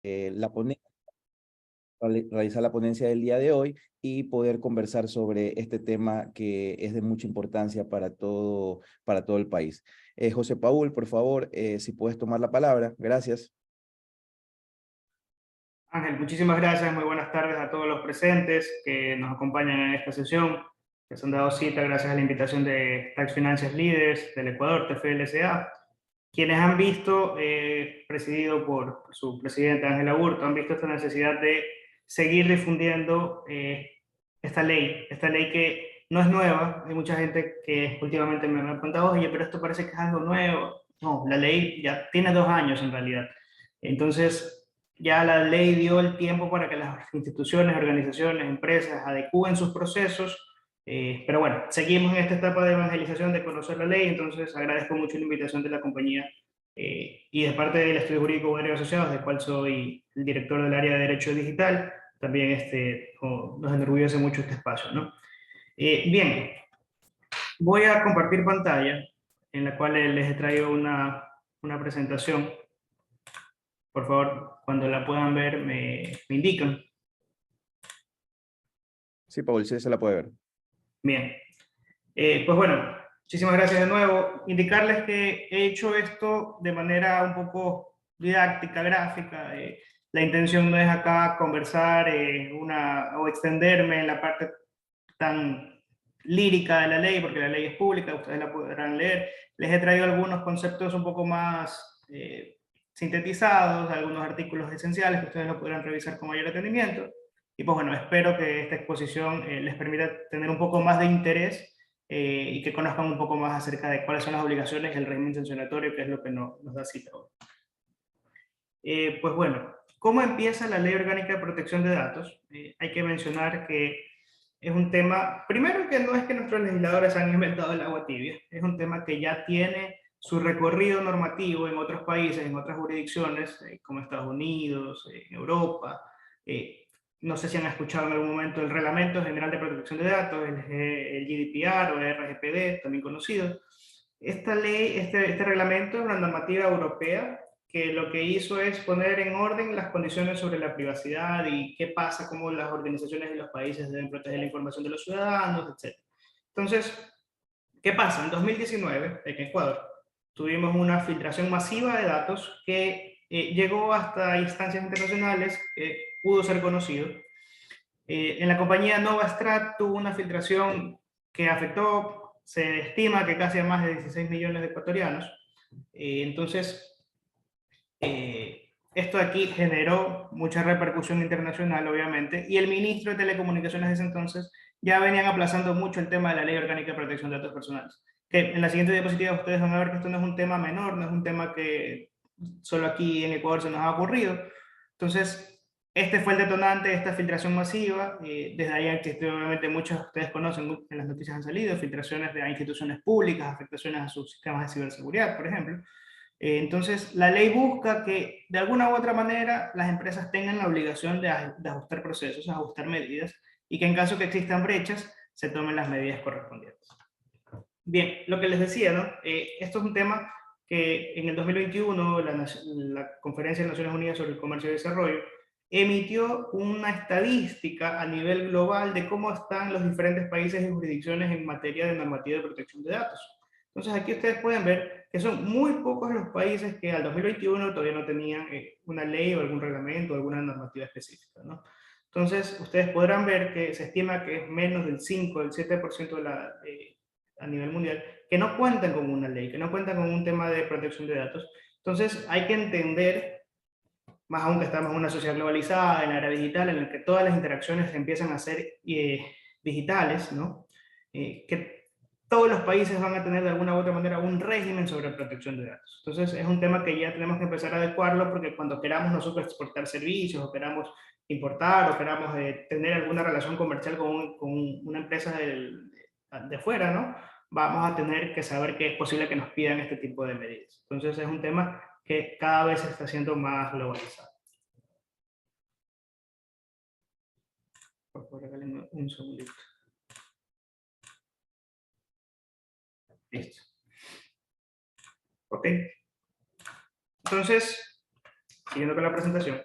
la ponencia, realizar la ponencia del día de hoy y poder conversar sobre este tema que es de mucha importancia para todo el país. José Paul, por favor, si puedes tomar la palabra. Gracias. Ángel, muchísimas gracias. Muy buenas tardes a todos los presentes que nos acompañan en esta sesión, que se han dado cita gracias a la invitación de Tax Financial Leaders del Ecuador, TFLSA, quienes han visto, presidido por su presidente Ángel Aburto, han visto esta necesidad de seguir difundiendo esta ley que no es nueva. Hay mucha gente que últimamente me ha preguntado, oye, pero esto parece que es algo nuevo. No, la ley ya tiene 2 años en realidad. Entonces, ya la ley dio el tiempo para que las instituciones, organizaciones, empresas adecúen sus procesos, pero bueno, seguimos en esta etapa de evangelización, de conocer la ley. Entonces agradezco mucho la invitación de la compañía y de parte del Estudio Jurídico Bonario Asociados, del cual soy el director del área de Derecho Digital. También nos enorgullece mucho este espacio, ¿no? Bien, voy a compartir pantalla en la cual les he traído una presentación. Por favor, cuando la puedan ver, me indican. Sí, Paul, sí se la puede ver. Bien. Pues bueno, muchísimas gracias de nuevo. Indicarles que he hecho esto de manera un poco didáctica, gráfica. La intención no es acá conversar o extenderme en la parte tan lírica de la ley, porque la ley es pública, ustedes la podrán leer. Les he traído algunos conceptos un poco más sintetizados, algunos artículos esenciales que ustedes lo podrán revisar con mayor detenimiento. Y pues bueno, espero que esta exposición les permita tener un poco más de interés y que conozcan un poco más acerca de cuáles son las obligaciones y el régimen sancionatorio, que es lo que nos da cita hoy. Pues bueno, ¿cómo empieza la Ley Orgánica de Protección de Datos? Hay que mencionar que es un tema, primero, que no es que nuestros legisladores han inventado el agua tibia, es un tema que ya tiene su recorrido normativo en otros países, en otras jurisdicciones, como Estados Unidos, Europa. No sé si han escuchado en algún momento el Reglamento General de Protección de Datos, el GDPR o el RGPD, también conocido. Esta ley, este reglamento es una normativa europea que lo que hizo es poner en orden las condiciones sobre la privacidad y qué pasa, cómo las organizaciones y los países deben proteger la información de los ciudadanos, etc. Entonces, ¿qué pasa? En 2019, en Ecuador, tuvimos una filtración masiva de datos que llegó hasta instancias internacionales que pudo ser conocido. En la compañía Novastrat tuvo una filtración que afectó, se estima que casi a más de 16 millones de ecuatorianos. Entonces, esto aquí generó mucha repercusión internacional, obviamente, y el ministro de Telecomunicaciones de ese entonces ya venían aplazando mucho el tema de la Ley Orgánica de Protección de Datos Personales. Que en la siguiente diapositiva ustedes van a ver que esto no es un tema menor, no es un tema que solo aquí en Ecuador se nos ha ocurrido. Entonces, este fue el detonante de esta filtración masiva. Desde ahí existe, obviamente, muchos de ustedes conocen, en las noticias han salido, filtraciones de instituciones públicas, afectaciones a sus sistemas de ciberseguridad, por ejemplo. Entonces, la ley busca que de alguna u otra manera las empresas tengan la obligación de ajustar procesos, ajustar medidas, y que en caso que existan brechas, se tomen las medidas correspondientes. Bien, lo que les decía, ¿no? Esto es un tema que en el 2021 la Conferencia de Naciones Unidas sobre el Comercio y Desarrollo emitió una estadística a nivel global de cómo están los diferentes países y jurisdicciones en materia de normativa de protección de datos. Entonces aquí ustedes pueden ver que son muy pocos los países que al 2021 todavía no tenían una ley o algún reglamento o alguna normativa específica, ¿no? Entonces ustedes podrán ver que se estima que es menos del 5, del 7% a nivel mundial que no cuentan con una ley, que no cuentan con un tema de protección de datos. Entonces hay que entender, más aún que estamos en una sociedad globalizada, en la era digital, en la que todas las interacciones empiezan a ser digitales, ¿no? Que todos los países van a tener de alguna u otra manera un régimen sobre protección de datos. Entonces es un tema que ya tenemos que empezar a adecuarlo, porque cuando queramos nosotros exportar servicios, o queramos importar, o queramos tener alguna relación comercial con una empresa de fuera, ¿no? Vamos a tener que saber que es posible que nos pidan este tipo de medidas. Entonces es un tema que cada vez se está haciendo más globalizado. Por favor, regálenme un segundito. Listo. Ok. Entonces, siguiendo con la presentación,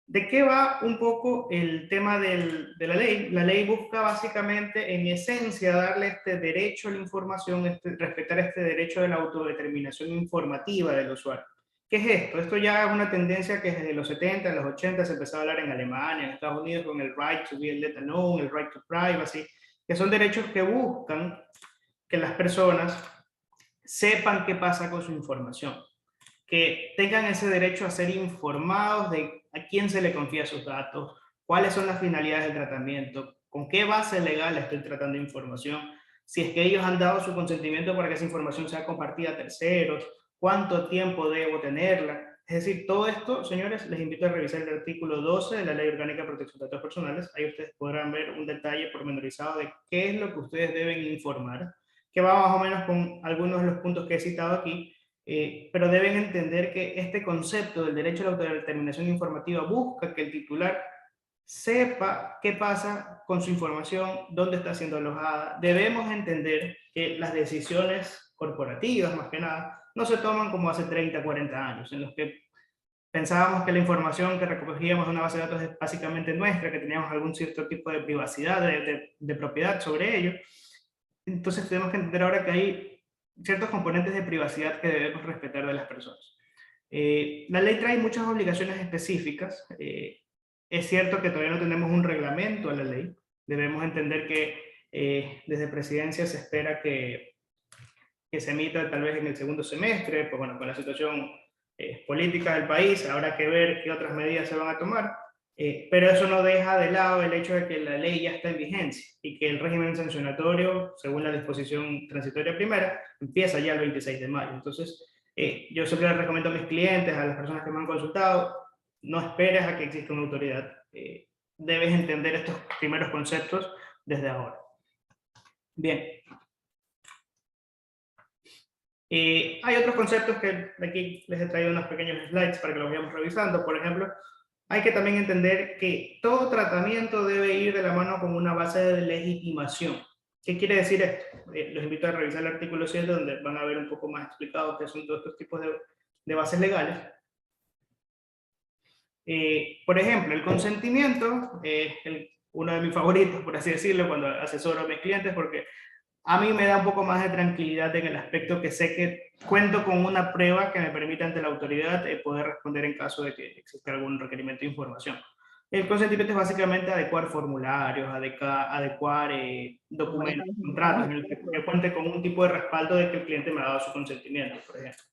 ¿De qué va un poco el tema de la ley? La ley busca básicamente, en esencia, darle este derecho a la información, respetar este derecho de la autodeterminación informativa del usuario. ¿Qué es esto? Esto ya es una tendencia que desde los 70, los 80 se empezó a hablar en Alemania, en Estados Unidos, con el right to be let alone, el right to privacy, que son derechos que buscan que las personas sepan qué pasa con su información, que tengan ese derecho a ser informados de a quién se le confía sus datos, cuáles son las finalidades del tratamiento, con qué base legal estoy tratando información, si es que ellos han dado su consentimiento para que esa información sea compartida a terceros, cuánto tiempo debo tenerla. Es decir, todo esto, señores, les invito a revisar el artículo 12 de la Ley Orgánica de Protección de Datos Personales. Ahí ustedes podrán ver un detalle pormenorizado de qué es lo que ustedes deben informar, que va más o menos con algunos de los puntos que he citado aquí, pero deben entender que este concepto del derecho a la autodeterminación informativa busca que el titular sepa qué pasa con su información, dónde está siendo alojada. Debemos entender que las decisiones corporativas, más que nada, no se toman como hace 30, 40 años, en los que pensábamos que la información que recogíamos de una base de datos es básicamente nuestra, que teníamos algún cierto tipo de privacidad, de propiedad sobre ello. Entonces tenemos que entender ahora que hay ciertos componentes de privacidad que debemos respetar de las personas. La ley trae muchas obligaciones específicas. Es cierto que todavía no tenemos un reglamento a la ley. Debemos entender que desde presidencia se espera que se emita tal vez en el segundo semestre, pues bueno, con la situación política del país, habrá que ver qué otras medidas se van a tomar. Pero eso no deja de lado el hecho de que la ley ya está en vigencia y que el régimen sancionatorio, según la disposición transitoria primera, empieza ya el 26 de mayo. Entonces, yo siempre les recomiendo a mis clientes, a las personas que me han consultado, no esperes a que exista una autoridad. Debes entender estos primeros conceptos desde ahora. Bien. Hay otros conceptos que aquí les he traído unos pequeños slides para que los vayamos revisando. Por ejemplo, hay que también entender que todo tratamiento debe ir de la mano con una base de legitimación. ¿Qué quiere decir esto? Los invito a revisar el artículo 7, donde van a ver un poco más explicado qué son todos estos tipos de bases legales. Por ejemplo, el consentimiento, uno de mis favoritos, por así decirlo, cuando asesoro a mis clientes, porque a mí me da un poco más de tranquilidad en el aspecto que sé que cuento con una prueba que me permita ante la autoridad poder responder en caso de que exista algún requerimiento de información. El consentimiento es básicamente adecuar formularios, adecuar documentos, contratos, en el que yo cuente con un tipo de respaldo de que el cliente me ha dado su consentimiento, por ejemplo.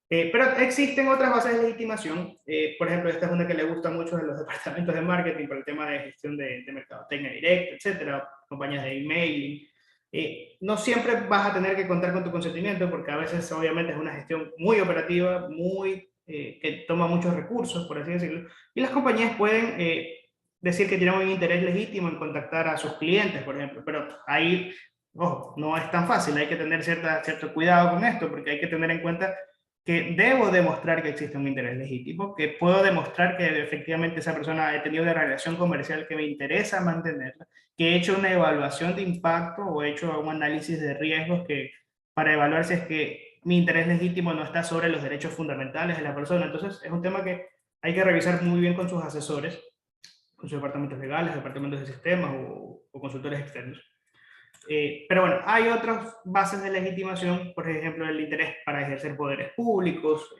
Pero existen otras bases de legitimación. Por ejemplo, esta es una que le gusta mucho a los departamentos de marketing por el tema de gestión de mercadotecnia directa, etcétera, compañías de emailing. No siempre vas a tener que contar con tu consentimiento, porque a veces obviamente es una gestión muy operativa, que toma muchos recursos, por así decirlo, y las compañías pueden decir que tienen un interés legítimo en contactar a sus clientes, por ejemplo, pero ahí, ojo, no es tan fácil, hay que tener cierto cuidado con esto, porque hay que tener en cuenta que debo demostrar que existe un interés legítimo, que puedo demostrar que efectivamente esa persona ha tenido una relación comercial que me interesa mantenerla, que he hecho una evaluación de impacto o he hecho un análisis de riesgos para evaluar si es que mi interés legítimo no está sobre los derechos fundamentales de la persona. Entonces, es un tema que hay que revisar muy bien con sus asesores, con sus departamentos legales, departamentos de sistemas o consultores externos. Pero bueno, hay otras bases de legitimación, por ejemplo, el interés para ejercer poderes públicos,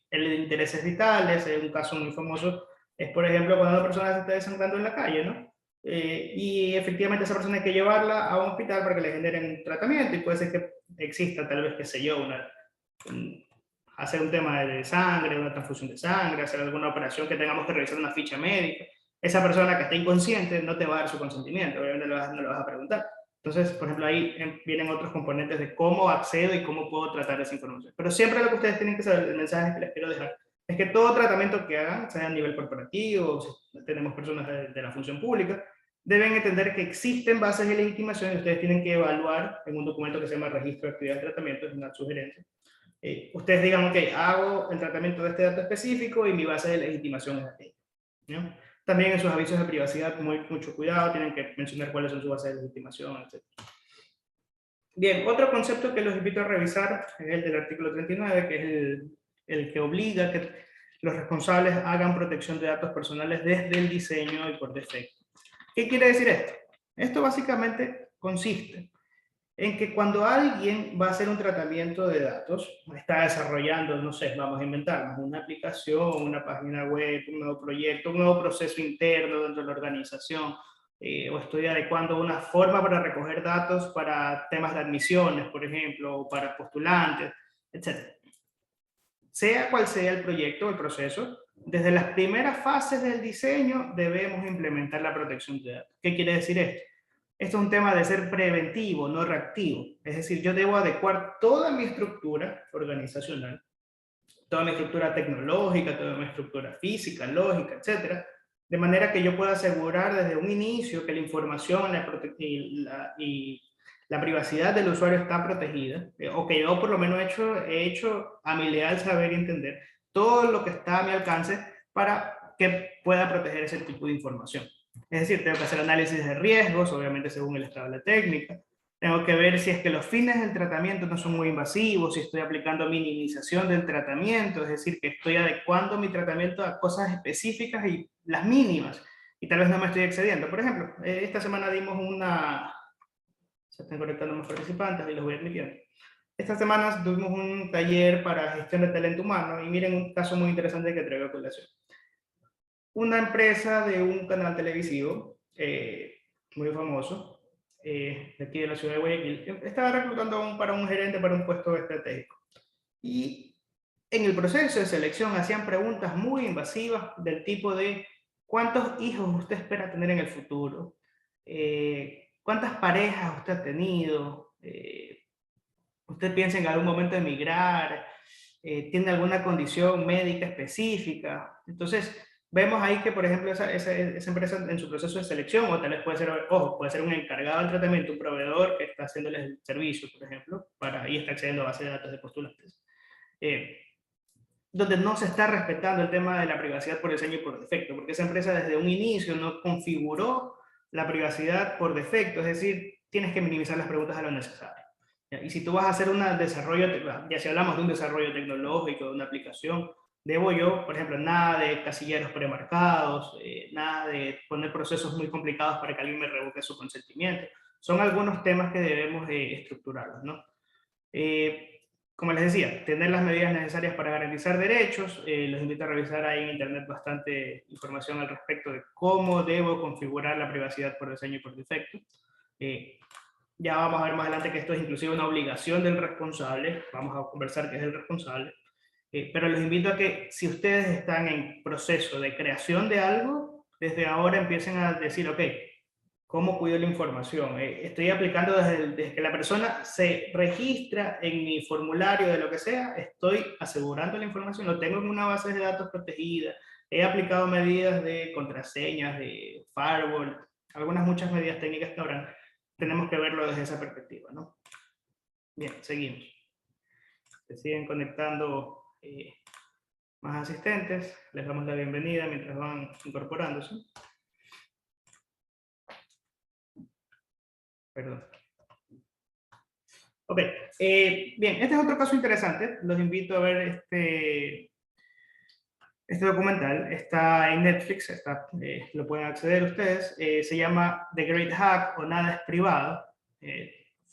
el de intereses vitales. Un caso muy famoso es, por ejemplo, cuando una persona se está desangrando en la calle, ¿no? Y efectivamente esa persona hay que llevarla a un hospital para que le generen un tratamiento, y puede ser que exista tal vez, qué sé yo, hacer un tema de sangre, una transfusión de sangre, hacer alguna operación que tengamos que revisar una ficha médica. Esa persona que está inconsciente no te va a dar su consentimiento, obviamente no le vas a preguntar. Entonces, por ejemplo, ahí vienen otros componentes de cómo accedo y cómo puedo tratar esa información. Pero siempre lo que ustedes tienen que saber, el mensaje que les quiero dejar, es que todo tratamiento que hagan, sea a nivel corporativo, si tenemos personas de la función pública, deben entender que existen bases de legitimación y ustedes tienen que evaluar en un documento que se llama Registro de Actividades de Tratamiento, es una sugerencia. Ustedes digan, ok, hago el tratamiento de este dato específico y mi base de legitimación es aquella, ¿no? También en sus avisos de privacidad, mucho cuidado, tienen que mencionar cuáles son sus bases de legitimación, etc. Bien, otro concepto que los invito a revisar es el del artículo 39, que es el que obliga que los responsables hagan protección de datos personales desde el diseño y por defecto. ¿Qué quiere decir esto? Esto básicamente consiste en que cuando alguien va a hacer un tratamiento de datos, está desarrollando, no sé, vamos a inventarnos una aplicación, una página web, un nuevo proyecto, un nuevo proceso interno dentro de la organización, o estoy adecuando una forma para recoger datos para temas de admisiones, por ejemplo, o para postulantes, etc. Sea cual sea el proyecto o el proceso, desde las primeras fases del diseño debemos implementar la protección de datos. ¿Qué quiere decir esto? Esto es un tema de ser preventivo, no reactivo. Es decir, yo debo adecuar toda mi estructura organizacional, toda mi estructura tecnológica, toda mi estructura física, lógica, etcétera, de manera que yo pueda asegurar desde un inicio que la información y la privacidad del usuario está protegida, o que yo por lo menos he hecho a mi leal saber y entender todo lo que está a mi alcance para que pueda proteger ese tipo de información. Es decir, tengo que hacer análisis de riesgos, obviamente según el estado de la técnica. Tengo que ver si es que los fines del tratamiento no son muy invasivos, si estoy aplicando minimización del tratamiento, es decir, que estoy adecuando mi tratamiento a cosas específicas y las mínimas, y tal vez no me estoy excediendo. Por ejemplo, esta semana dimos una... Se están conectando más participantes y los voy admitiendo. Estas semanas tuvimos un taller para gestión de talento humano y miren un caso muy interesante que traigo a colación. Una empresa de un canal televisivo muy famoso, de aquí de la ciudad de Guayaquil, estaba reclutando para un gerente para un puesto estratégico. Y en el proceso de selección hacían preguntas muy invasivas del tipo de ¿cuántos hijos usted espera tener en el futuro? ¿Cuántas parejas usted ha tenido? ¿Usted piensa en algún momento emigrar? ¿Tiene alguna condición médica específica? Entonces, vemos ahí que, por ejemplo, esa empresa en su proceso de selección, o tal vez puede ser, ojo, puede ser un encargado del tratamiento, un proveedor que está haciéndoles el servicio, por ejemplo, y está accediendo a base de datos de postulantes. Donde no se está respetando el tema de la privacidad por diseño y por defecto, porque esa empresa desde un inicio no configuró la privacidad por defecto, es decir, tienes que minimizar las preguntas a lo necesario. Y si tú vas a hacer un desarrollo, ya si hablamos de un desarrollo tecnológico, de una aplicación, debo yo, por ejemplo, nada de casilleros premarcados, nada de poner procesos muy complicados para que alguien me revoque su consentimiento. Son algunos temas que debemos estructurarlos, ¿no? Como les decía, tener las medidas necesarias para garantizar derechos. Los invito a revisar ahí en internet bastante información al respecto de cómo debo configurar la privacidad por diseño y por defecto. Ya vamos a ver más adelante que esto es inclusive una obligación del responsable. Vamos a conversar qué es el responsable. Pero los invito a que si ustedes están en proceso de creación de algo, desde ahora empiecen a decir, ok, ¿cómo cuido la información? Estoy aplicando desde que la persona se registra en mi formulario de lo que sea, estoy asegurando la información, lo tengo en una base de datos protegida, he aplicado medidas de contraseñas, de firewall, algunas muchas medidas técnicas que habrán. Tenemos que verlo desde esa perspectiva, ¿no? Bien, seguimos. Se siguen conectando más asistentes, les damos la bienvenida mientras van incorporándose. Perdón. Ok, bien, este es otro caso interesante. Los invito a ver este documental. Está en Netflix, lo pueden acceder ustedes. Se llama The Great Hack o Nada es Privado.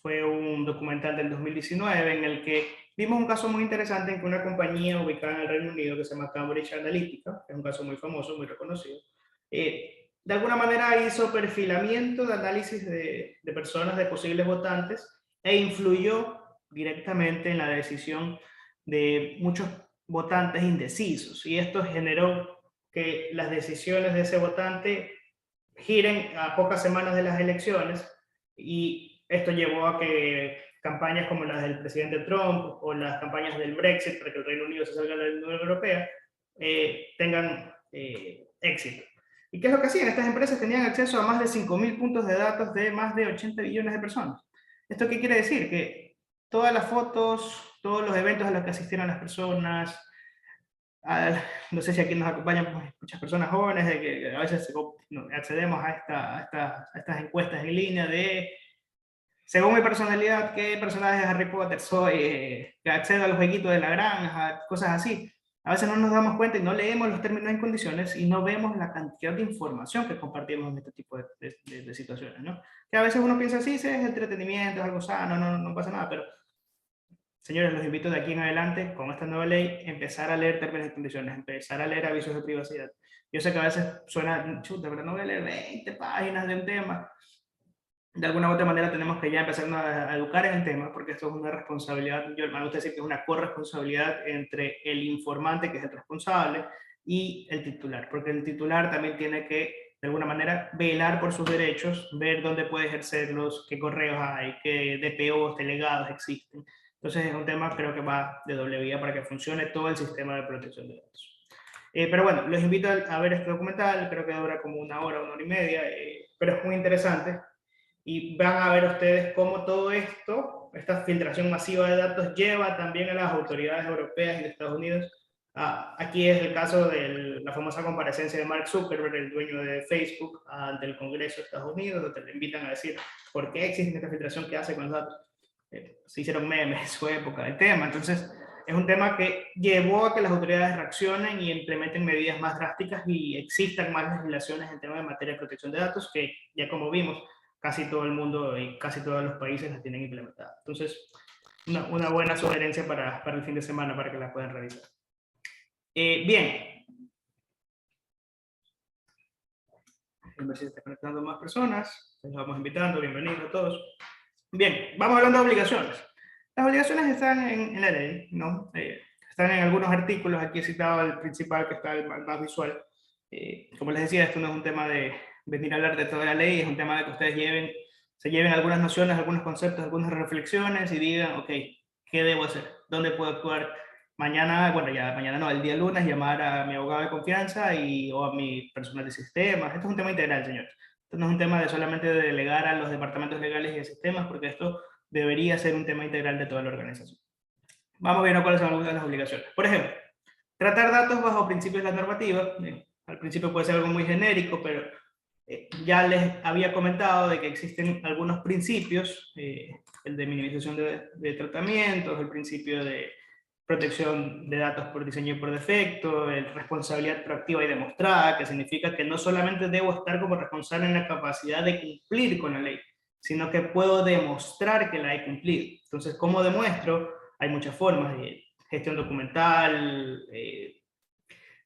Fue un documental del 2019 en el que vimos un caso muy interesante en que una compañía ubicada en el Reino Unido que se llama Cambridge Analytica, que es un caso muy famoso, muy reconocido, de alguna manera hizo perfilamiento de análisis de personas, de posibles votantes, e influyó directamente en la decisión de muchos votantes indecisos. Y esto generó que las decisiones de ese votante giren a pocas semanas de las elecciones, y esto llevó a que campañas como las del presidente Trump o las campañas del Brexit para que el Reino Unido se salga de la Unión Europea tengan éxito. ¿Y qué es lo que hacían? Estas empresas tenían acceso a más de 5.000 puntos de datos de más de 80 millones de personas. ¿Esto qué quiere decir? Que todas las fotos, todos los eventos a los que asistieron las personas, no sé si aquí nos acompañan pues, muchas personas jóvenes, de que a veces accedemos a estas encuestas en línea de, según mi personalidad, qué personaje de Harry Potter soy, que accedo al jueguito de la granja, cosas así. A veces no nos damos cuenta y no leemos los términos y condiciones y no vemos la cantidad de información que compartimos en este tipo de situaciones, ¿no? Que a veces uno piensa, sí, sí, es entretenimiento, es algo sano, no pasa nada, pero señores, los invito de aquí en adelante, con esta nueva ley, empezar a leer términos y condiciones, empezar a leer avisos de privacidad. Yo sé que a veces suena, chuta, pero no voy a leer 20 páginas de un tema. De alguna u otra manera tenemos que ya empezar a educar en el tema, porque esto es una responsabilidad, yo me gusta decir que es una corresponsabilidad entre el informante, que es el responsable, y el titular, porque el titular también tiene que, de alguna manera, velar por sus derechos, ver dónde puede ejercerlos, qué correos hay, qué DPOs, delegados existen. Entonces es un tema, creo que va de doble vía para que funcione todo el sistema de protección de datos. Pero bueno, los invito a ver este documental, creo que dura como una hora y media, pero es muy interesante y van a ver ustedes cómo todo esto, esta filtración masiva de datos, lleva también a las autoridades europeas y de Estados Unidos. Aquí es el caso de la famosa comparecencia de Mark Zuckerberg, el dueño de Facebook, ante el Congreso de Estados Unidos, donde le invitan a decir por qué existe esta filtración, qué hace con los datos. Se hicieron memes en su época del tema. Entonces, es un tema que llevó a que las autoridades reaccionen y implementen medidas más drásticas y existan más legislaciones en tema de materia de protección de datos, que ya como vimos, casi todo el mundo y casi todos los países las tienen implementadas. Entonces, una buena sugerencia para el fin de semana para que la puedan revisar. Bien. A ver si se están conectando más personas. Les vamos invitando. Bienvenidos a todos. Bien, vamos hablando de obligaciones. Las obligaciones están en la ley, ¿no? Están en algunos artículos. Aquí he citado el principal, que está el más visual. Como les decía, esto no es un tema de venir a hablar de toda la ley, es un tema de que ustedes se lleven algunas nociones, algunos conceptos, algunas reflexiones y digan, ok, ¿qué debo hacer? ¿Dónde puedo actuar? Mañana, bueno, ya mañana no, el día lunes, llamar a mi abogado de confianza o a mi personal de sistemas. Esto es un tema integral, señores. Esto no es un tema de solamente de delegar a los departamentos legales y de sistemas, porque esto debería ser un tema integral de toda la organización. Vamos a ver cuáles son algunas de las obligaciones. Por ejemplo, tratar datos bajo principios de la normativa. Al principio puede ser algo muy genérico, pero ya les había comentado de que existen algunos principios, el de minimización de tratamientos, el principio de protección de datos por diseño y por defecto, responsabilidad proactiva y demostrada, que significa que no solamente debo estar como responsable en la capacidad de cumplir con la ley, sino que puedo demostrar que la he cumplido. Entonces, ¿cómo demuestro? Hay muchas formas de gestión documental,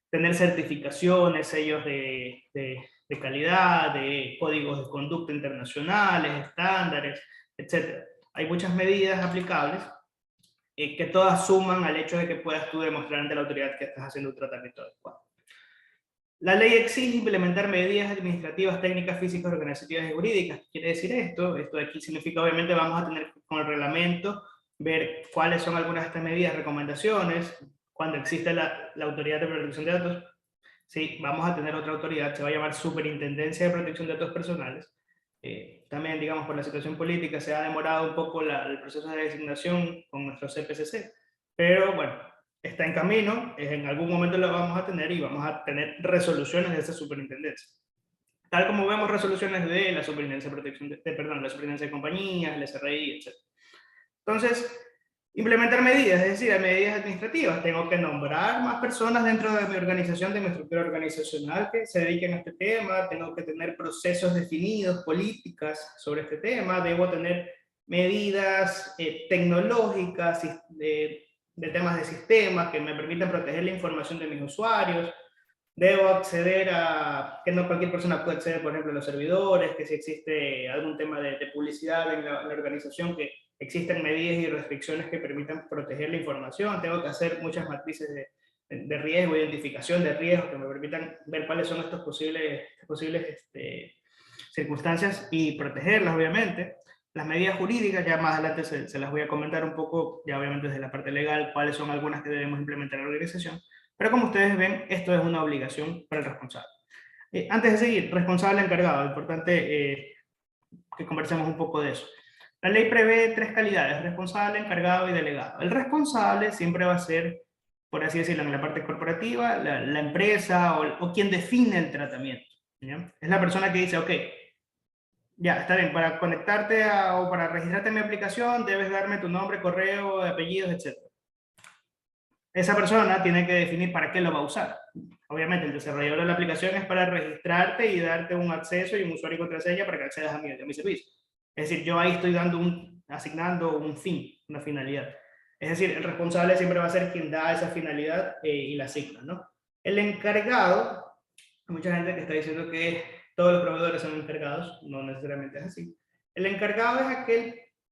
tener certificaciones, sellos de calidad, de códigos de conducta internacionales, estándares, etc. Hay muchas medidas aplicables que todas suman al hecho de que puedas tú demostrar ante la autoridad que estás haciendo un tratamiento adecuado. La ley exige implementar medidas administrativas, técnicas, físicas, organizativas y jurídicas. ¿Qué quiere decir esto? Esto de aquí significa, obviamente, vamos a tener con el reglamento, ver cuáles son algunas de estas medidas, recomendaciones, cuando existe la autoridad de protección de datos. Sí, vamos a tener otra autoridad, se va a llamar Superintendencia de Protección de Datos Personales. También, digamos, por la situación política se ha demorado un poco el proceso de designación con nuestro CPCC, pero bueno, está en camino, en algún momento lo vamos a tener y vamos a tener resoluciones de esa superintendencia. Tal como vemos resoluciones de la Superintendencia de Protección la Superintendencia de Compañías, el SRI, etc. Entonces, implementar medidas, es decir, medidas administrativas. Tengo que nombrar más personas dentro de mi organización, de mi estructura organizacional que se dediquen a este tema. Tengo que tener procesos definidos, políticas sobre este tema. Debo tener medidas tecnológicas de temas de sistemas que me permitan proteger la información de mis usuarios. Debo acceder que no cualquier persona puede acceder, por ejemplo, a los servidores, que si existe algún tema de publicidad en la organización, que existen medidas y restricciones que permitan proteger la información. Tengo que hacer muchas matrices de riesgo, identificación de riesgos que me permitan ver cuáles son estas posibles circunstancias y protegerlas, obviamente. Las medidas jurídicas, ya más adelante se las voy a comentar un poco, ya obviamente desde la parte legal, cuáles son algunas que debemos implementar en la organización. Pero como ustedes ven, esto es una obligación para el responsable. Antes de seguir, responsable encargado, importante que conversemos un poco de eso. La ley prevé 3 calidades: responsable, encargado y delegado. El responsable siempre va a ser, por así decirlo, en la parte corporativa, la empresa o quien define el tratamiento, ¿ya? Es la persona que dice, ok, ya, está bien, para conectarte o para registrarte en mi aplicación debes darme tu nombre, correo, apellidos, etc. esa persona tiene que definir para qué lo va a usar. Obviamente, el desarrollador de la aplicación es para registrarte y darte un acceso y un usuario y contraseña para que accedas a mi servicio. Es decir, yo ahí estoy asignando un fin, una finalidad. Es decir, el responsable siempre va a ser quien da esa finalidad y la asigna, ¿no? El encargado, hay mucha gente que está diciendo que todos los proveedores son encargados, no necesariamente es así. El encargado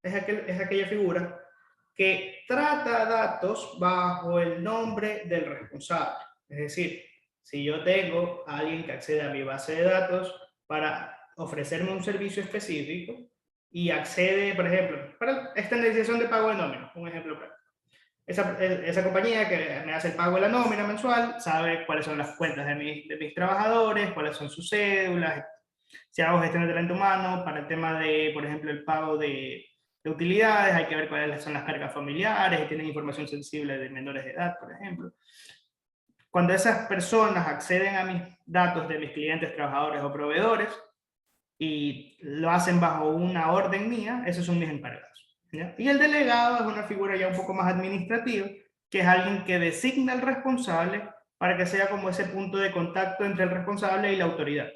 es aquella figura que trata datos bajo el nombre del responsable. Es decir, si yo tengo a alguien que accede a mi base de datos para ofrecerme un servicio específico y accede, por ejemplo, para estandarización de pago de nómina, un ejemplo práctico. Esa compañía que me hace el pago de la nómina mensual sabe cuáles son las cuentas de mis trabajadores, cuáles son sus cédulas. Si hago gestión de talento humano, para el tema de, por ejemplo, el pago de utilidades, hay que ver cuáles son las cargas familiares, y tienen información sensible de menores de edad, por ejemplo. Cuando esas personas acceden a mis datos de mis clientes, trabajadores o proveedores y lo hacen bajo una orden mía, esos son mis encargados, ¿ya? Y el delegado es una figura ya un poco más administrativa, que es alguien que designa al responsable para que sea como ese punto de contacto entre el responsable y la autoridad,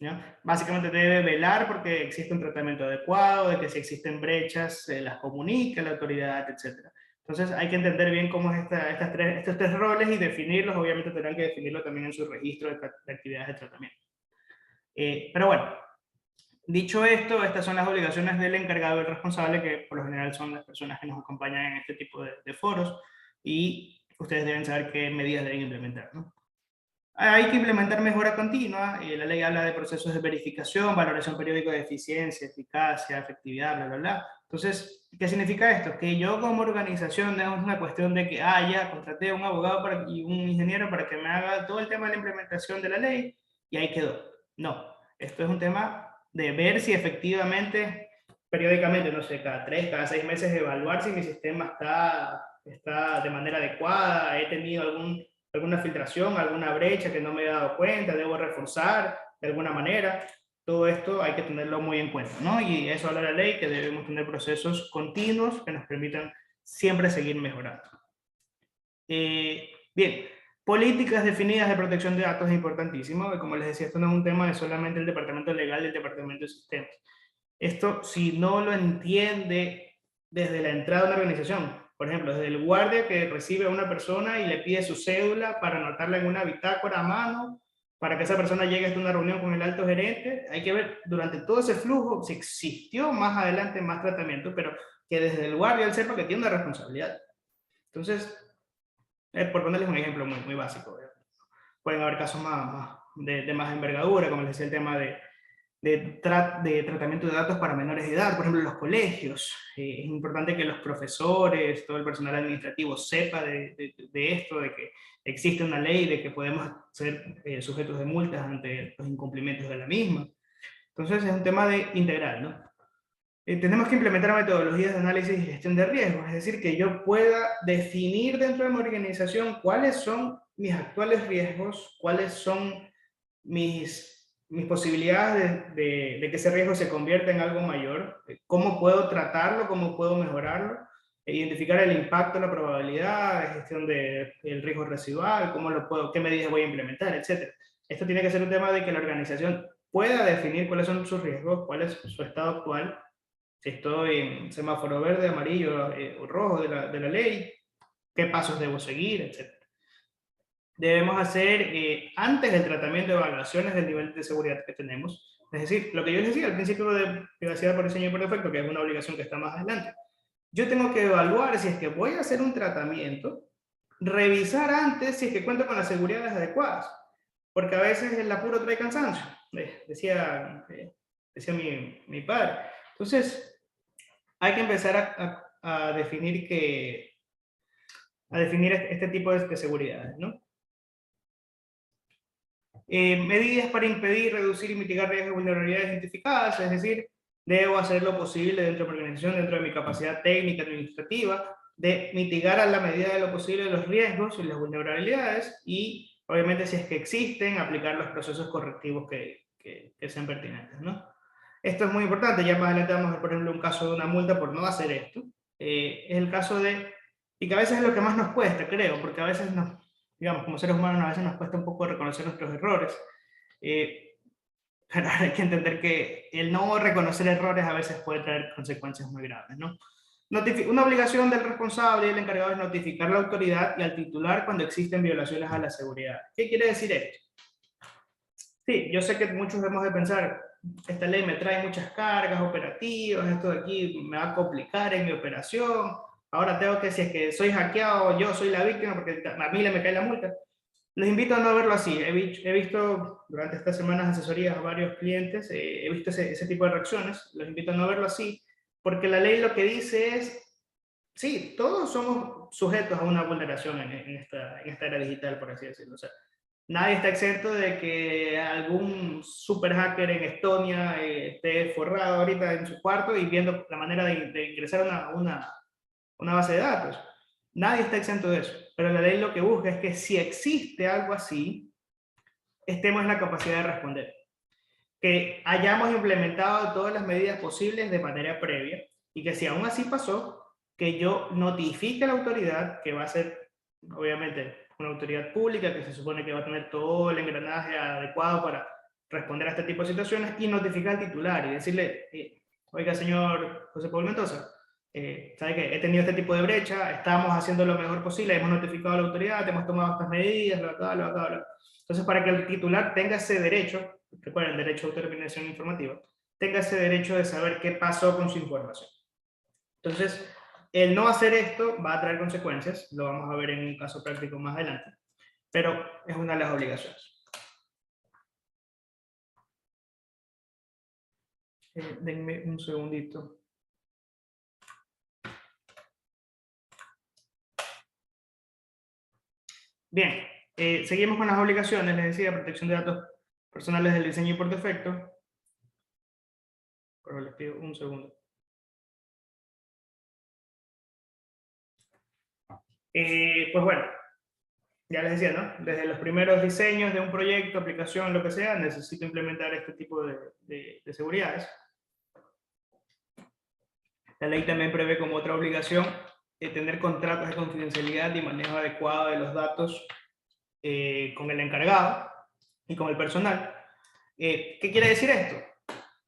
¿ya? Básicamente debe velar porque existe un tratamiento adecuado, de que si existen brechas se las comunique a la autoridad, etc. Entonces hay que entender bien cómo es estos tres roles y definirlos. Obviamente tendrán que definirlo también en su registro de actividades de tratamiento. Pero bueno, dicho esto, estas son las obligaciones del encargado y del responsable, que por lo general son las personas que nos acompañan en este tipo de foros, y ustedes deben saber qué medidas deben implementar, ¿no? Hay que implementar mejora continua. La ley habla de procesos de verificación, valoración periódica de eficiencia, eficacia, efectividad, bla, bla, bla. Entonces, ¿qué significa esto? Que yo como organización no es una cuestión de que, ya, contraté a un abogado y un ingeniero para que me haga todo el tema de la implementación de la ley y ahí quedó. No, esto es un tema de ver si efectivamente, periódicamente, no sé, cada 3, cada 6 meses, evaluar si mi sistema está de manera adecuada, he tenido alguna filtración, alguna brecha que no me he dado cuenta, debo reforzar de alguna manera. Todo esto hay que tenerlo muy en cuenta, ¿no? Y eso habla la ley, que debemos tener procesos continuos que nos permitan siempre seguir mejorando. Bien, políticas definidas de protección de datos es importantísimo. Como les decía, esto no es un tema de solamente el departamento legal y el departamento de sistemas. Esto, si no lo entiende desde la entrada de una organización, por ejemplo, desde el guardia que recibe a una persona y le pide su cédula para anotarla en una bitácora a mano, para que esa persona llegue hasta una reunión con el alto gerente, hay que ver durante todo ese flujo si existió más adelante más tratamiento, pero que desde el guardia él sepa que tiene una responsabilidad. Entonces, por ponerles un ejemplo muy, muy básico, pueden haber casos de más envergadura, como les decía, el tema de tratamiento de datos para menores de edad, por ejemplo, en los colegios. Es importante que los profesores, todo el personal administrativo sepa de esto, de que existe una ley, de que podemos ser sujetos de multas ante los incumplimientos de la misma. Entonces es un tema integral, ¿no? Tenemos que implementar metodologías de análisis y gestión de riesgos, es decir, que yo pueda definir dentro de mi organización cuáles son mis actuales riesgos, cuáles son mis posibilidades de que ese riesgo se convierta en algo mayor, cómo puedo tratarlo, cómo puedo mejorarlo, identificar el impacto, la probabilidad, gestión del riesgo residual, qué medidas voy a implementar, etc. Esto tiene que ser un tema de que la organización pueda definir cuáles son sus riesgos, cuál es su estado actual, si estoy en semáforo verde, amarillo o rojo de la ley, qué pasos debo seguir, etc. Debemos hacer antes del tratamiento de evaluaciones del nivel de seguridad que tenemos. Es decir, lo que yo les decía al principio de privacidad por diseño y por defecto, que es una obligación que está más adelante. Yo tengo que evaluar si es que voy a hacer un tratamiento, revisar antes si es que cuento con las seguridades adecuadas, porque a veces el apuro trae cansancio, decía mi padre. Entonces, hay que empezar a definir este tipo de seguridades, ¿no? Medidas para impedir, reducir y mitigar riesgos de vulnerabilidades identificadas, es decir, debo hacer lo posible dentro de mi organización, dentro de mi capacidad técnica, administrativa, de mitigar a la medida de lo posible los riesgos y las vulnerabilidades y, obviamente, si es que existen, aplicar los procesos correctivos que sean pertinentes, ¿no? Esto es muy importante. Ya más adelante vamos a ver, por ejemplo, un caso de una multa por no hacer esto. Es el caso de y que a veces es lo que más nos cuesta, creo, porque a veces digamos, como seres humanos a veces nos cuesta un poco reconocer nuestros errores. Pero hay que entender que el no reconocer errores a veces puede traer consecuencias muy graves, ¿no? Una obligación del responsable y el encargado es notificar a la autoridad y al titular cuando existen violaciones a la seguridad. ¿Qué quiere decir esto? Sí, yo sé que muchos debemos de pensar, esta ley me trae muchas cargas operativas, esto de aquí me va a complicar en mi operación, ahora tengo que, si es que soy hackeado, yo soy la víctima porque a mí me cae la multa. Les invito a no verlo así. He visto durante estas semanas asesorías a varios clientes, he visto ese tipo de reacciones. Les invito a no verlo así, porque la ley lo que dice es, sí, todos somos sujetos a una vulneración en esta era digital, por así decirlo. O sea, nadie está exento de que algún super hacker en Estonia esté forrado ahorita en su cuarto y viendo la manera de ingresar a una base de datos. Nadie está exento de eso, pero la ley lo que busca es que si existe algo así, estemos en la capacidad de responder. Que hayamos implementado todas las medidas posibles de manera previa y que si aún así pasó, que yo notifique a la autoridad, que va a ser obviamente una autoridad pública que se supone que va a tener todo el engranaje adecuado para responder a este tipo de situaciones, y notificar al titular y decirle, oiga señor José Pablo Mendoza, ¿sabe qué? He tenido este tipo de brecha, estamos haciendo lo mejor posible, hemos notificado a la autoridad, hemos tomado estas medidas, bla, bla, bla, bla, bla. Entonces, para que el titular tenga ese derecho, recuerden, derecho a autodeterminación informativa, tenga ese derecho de saber qué pasó con su información. Entonces, el no hacer esto va a traer consecuencias, lo vamos a ver en un caso práctico más adelante, pero es una de las obligaciones. Denme un segundito. Bien, seguimos con las obligaciones, les decía, protección de datos personales del diseño y por defecto. Pero les pido un segundo. Pues bueno, ya les decía, ¿no? Desde los primeros diseños de un proyecto, aplicación, lo que sea, necesito implementar este tipo de seguridades. La ley también prevé como otra obligación tener contratos de confidencialidad y manejo adecuado de los datos con el encargado y con el personal. ¿Qué quiere decir esto?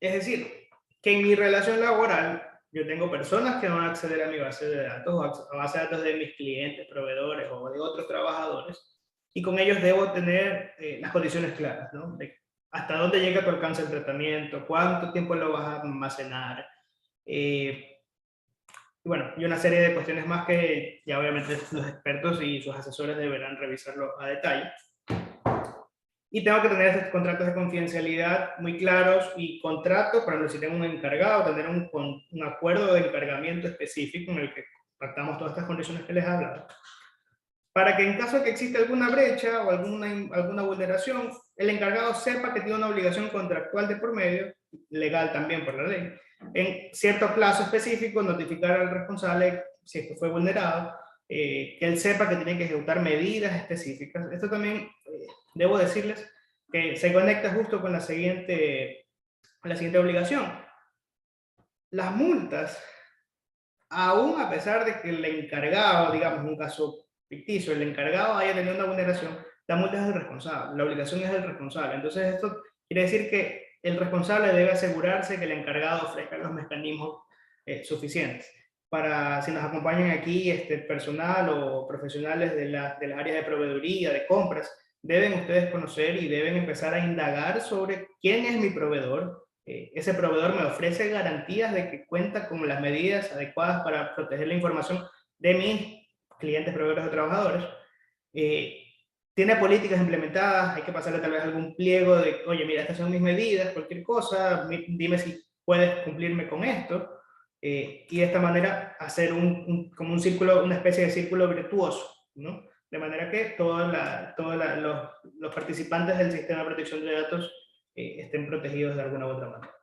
Es decir, que en mi relación laboral yo tengo personas que van a acceder a mi base de datos, o a base de datos de mis clientes, proveedores o de otros trabajadores, y con ellos debo tener las condiciones claras, ¿no? De hasta dónde llega tu alcance el tratamiento, cuánto tiempo lo vas a almacenar, y bueno, y una serie de cuestiones más que ya obviamente los expertos y sus asesores deberán revisarlo a detalle. Y tengo que tener esos contratos de confidencialidad muy claros y contratos, por ejemplo, si tengo un encargado, tener un acuerdo de encargamiento específico en el que pactamos todas estas condiciones que les he hablado, para que en caso de que exista alguna brecha o alguna vulneración, el encargado sepa que tiene una obligación contractual de por medio, legal también por la ley, en cierto plazo específico notificar al responsable si esto fue vulnerado, que él sepa que tiene que ejecutar medidas específicas. Esto también, debo decirles, que se conecta justo con la siguiente obligación. Las multas, aún a pesar de que el encargado, digamos, en un caso ficticio, el encargado haya tenido una vulneración, la multa es del responsable, la obligación es del responsable. Entonces, esto quiere decir que el responsable debe asegurarse que el encargado ofrezca los mecanismos suficientes. Para, si nos acompañan aquí personal o profesionales de las áreas de proveeduría, de compras, deben ustedes conocer y deben empezar a indagar sobre quién es mi proveedor. Ese proveedor me ofrece garantías de que cuenta con las medidas adecuadas para proteger la información de mis clientes, proveedores o trabajadores. Tiene políticas implementadas, hay que pasarle tal vez algún pliego de, oye, mira, estas son mis medidas, cualquier cosa, dime si puedes cumplirme con esto. Y de esta manera hacer como un círculo, una especie de círculo virtuoso, ¿no? De manera que todos los participantes del sistema de protección de datos estén protegidos de alguna u otra manera.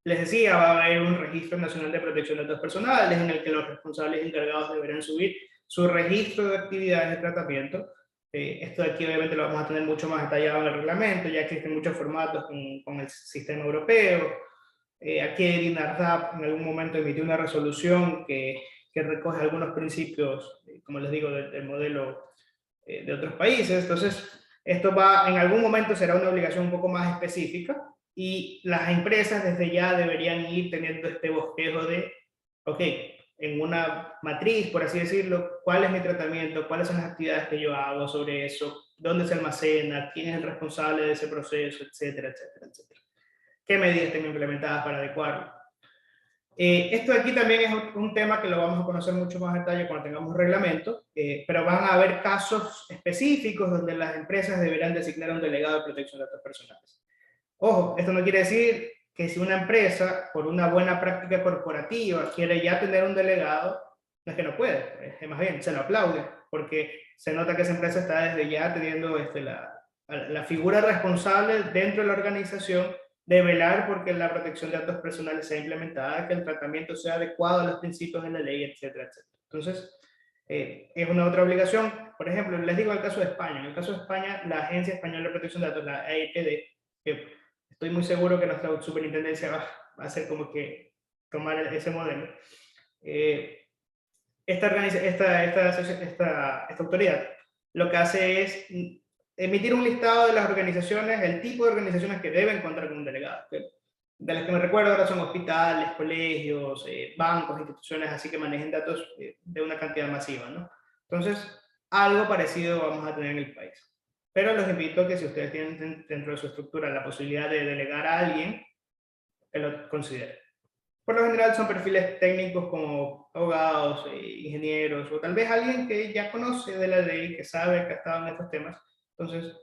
Les decía, va a haber un registro nacional de protección de datos personales en el que los responsables encargados deberán subir su registro de actividades de tratamiento. Esto de aquí obviamente lo vamos a tener mucho más detallado en el reglamento, ya existen muchos formatos con el sistema europeo. Aquí DINARDAP en algún momento emitió una resolución que que recoge algunos principios, como les digo, del modelo de otros países. Entonces, esto va, en algún momento será una obligación un poco más específica y las empresas desde ya deberían ir teniendo este bosquejo de, ok, en una matriz, por así decirlo, cuál es mi tratamiento, cuáles son las actividades que yo hago sobre eso, dónde se almacena, quién es el responsable de ese proceso, etcétera, etcétera, etcétera. ¿Qué medidas tengo implementadas para adecuarlo? Esto de aquí también es un tema que lo vamos a conocer mucho más a detalle cuando tengamos reglamento, pero van a haber casos específicos donde las empresas deberán designar un delegado de protección de datos personales. Ojo, esto no quiere decir que si una empresa, por una buena práctica corporativa, quiere ya tener un delegado, no es que no puede, es más bien, se lo aplaude, porque se nota que esa empresa está desde ya teniendo la figura responsable dentro de la organización de velar porque la protección de datos personales sea implementada, que el tratamiento sea adecuado a los principios de la ley, etcétera, etcétera. Entonces, es una otra obligación. Por ejemplo, les digo el caso de España. En el caso de España, la Agencia Española de Protección de Datos, la AIPD, que estoy muy seguro que nuestra superintendencia va a hacer como que tomar ese modelo. Esta autoridad lo que hace es emitir un listado de las organizaciones, el tipo de organizaciones que deben contar con un delegado. De las que me recuerdo ahora son hospitales, colegios, bancos, instituciones así que manejen datos de una cantidad masiva, ¿no? Entonces, algo parecido vamos a tener en el país. Pero los invito a que si ustedes tienen dentro de su estructura la posibilidad de delegar a alguien, que lo consideren. Por lo general son perfiles técnicos como abogados, ingenieros, o tal vez alguien que ya conoce de la ley, que sabe que ha estado en estos temas. Entonces,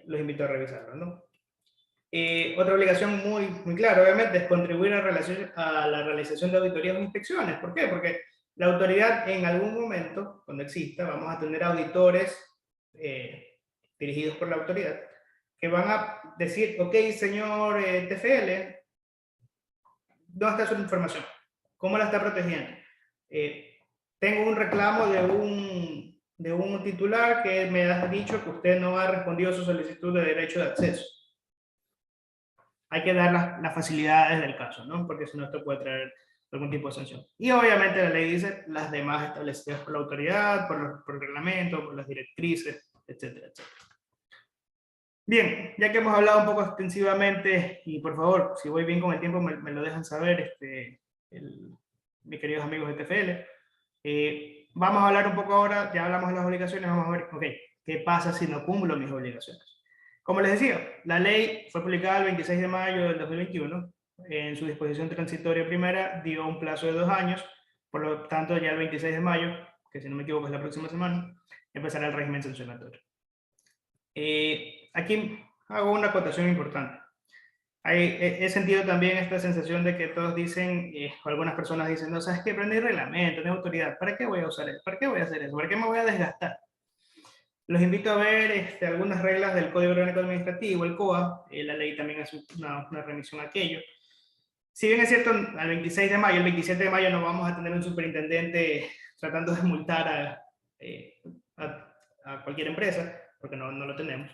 los invito a revisarlo, ¿no? Otra obligación muy clara, obviamente, es contribuir a la realización de auditorías o inspecciones. ¿Por qué? Porque la autoridad, en algún momento, cuando exista, vamos a tener auditores dirigidos por la autoridad que van a decir, ok, señor TFL, ¿dónde está su información? ¿Cómo la está protegiendo? Tengo un reclamo de un titular que me ha dicho que usted no ha respondido a su solicitud de derecho de acceso. Hay que dar las facilidades del caso, ¿no? Porque si no, esto puede traer algún tipo de sanción. Y obviamente la ley dice las demás establecidas por la autoridad, por el reglamento, por las directrices, etcétera, etcétera. Bien, ya que hemos hablado un poco extensivamente, y por favor, si voy bien con el tiempo, me lo dejan saber, mis queridos amigos de TFL. Vamos a hablar un poco ahora, ya hablamos de las obligaciones, vamos a ver, ok, ¿qué pasa si no cumplo mis obligaciones? Como les decía, la ley fue publicada el 26 de mayo del 2021, en su disposición transitoria primera dio un plazo de 2 años, por lo tanto ya el 26 de mayo, que si no me equivoco es la próxima semana, empezará el régimen sancionatorio. Aquí hago una acotación importante. He sentido también esta sensación de que todos dicen, o algunas personas dicen, no, ¿sabes qué? Prende reglamento, no hay autoridad, ¿para qué voy a usar eso? ¿Para qué voy a hacer eso? ¿Para qué me voy a desgastar? Los invito a ver algunas reglas del Código Orgánico Administrativo, el COA, la ley también hace una remisión a aquello. Si bien es cierto, al 26 de mayo, el 27 de mayo no vamos a tener un superintendente tratando de multar a cualquier empresa, porque no lo tenemos.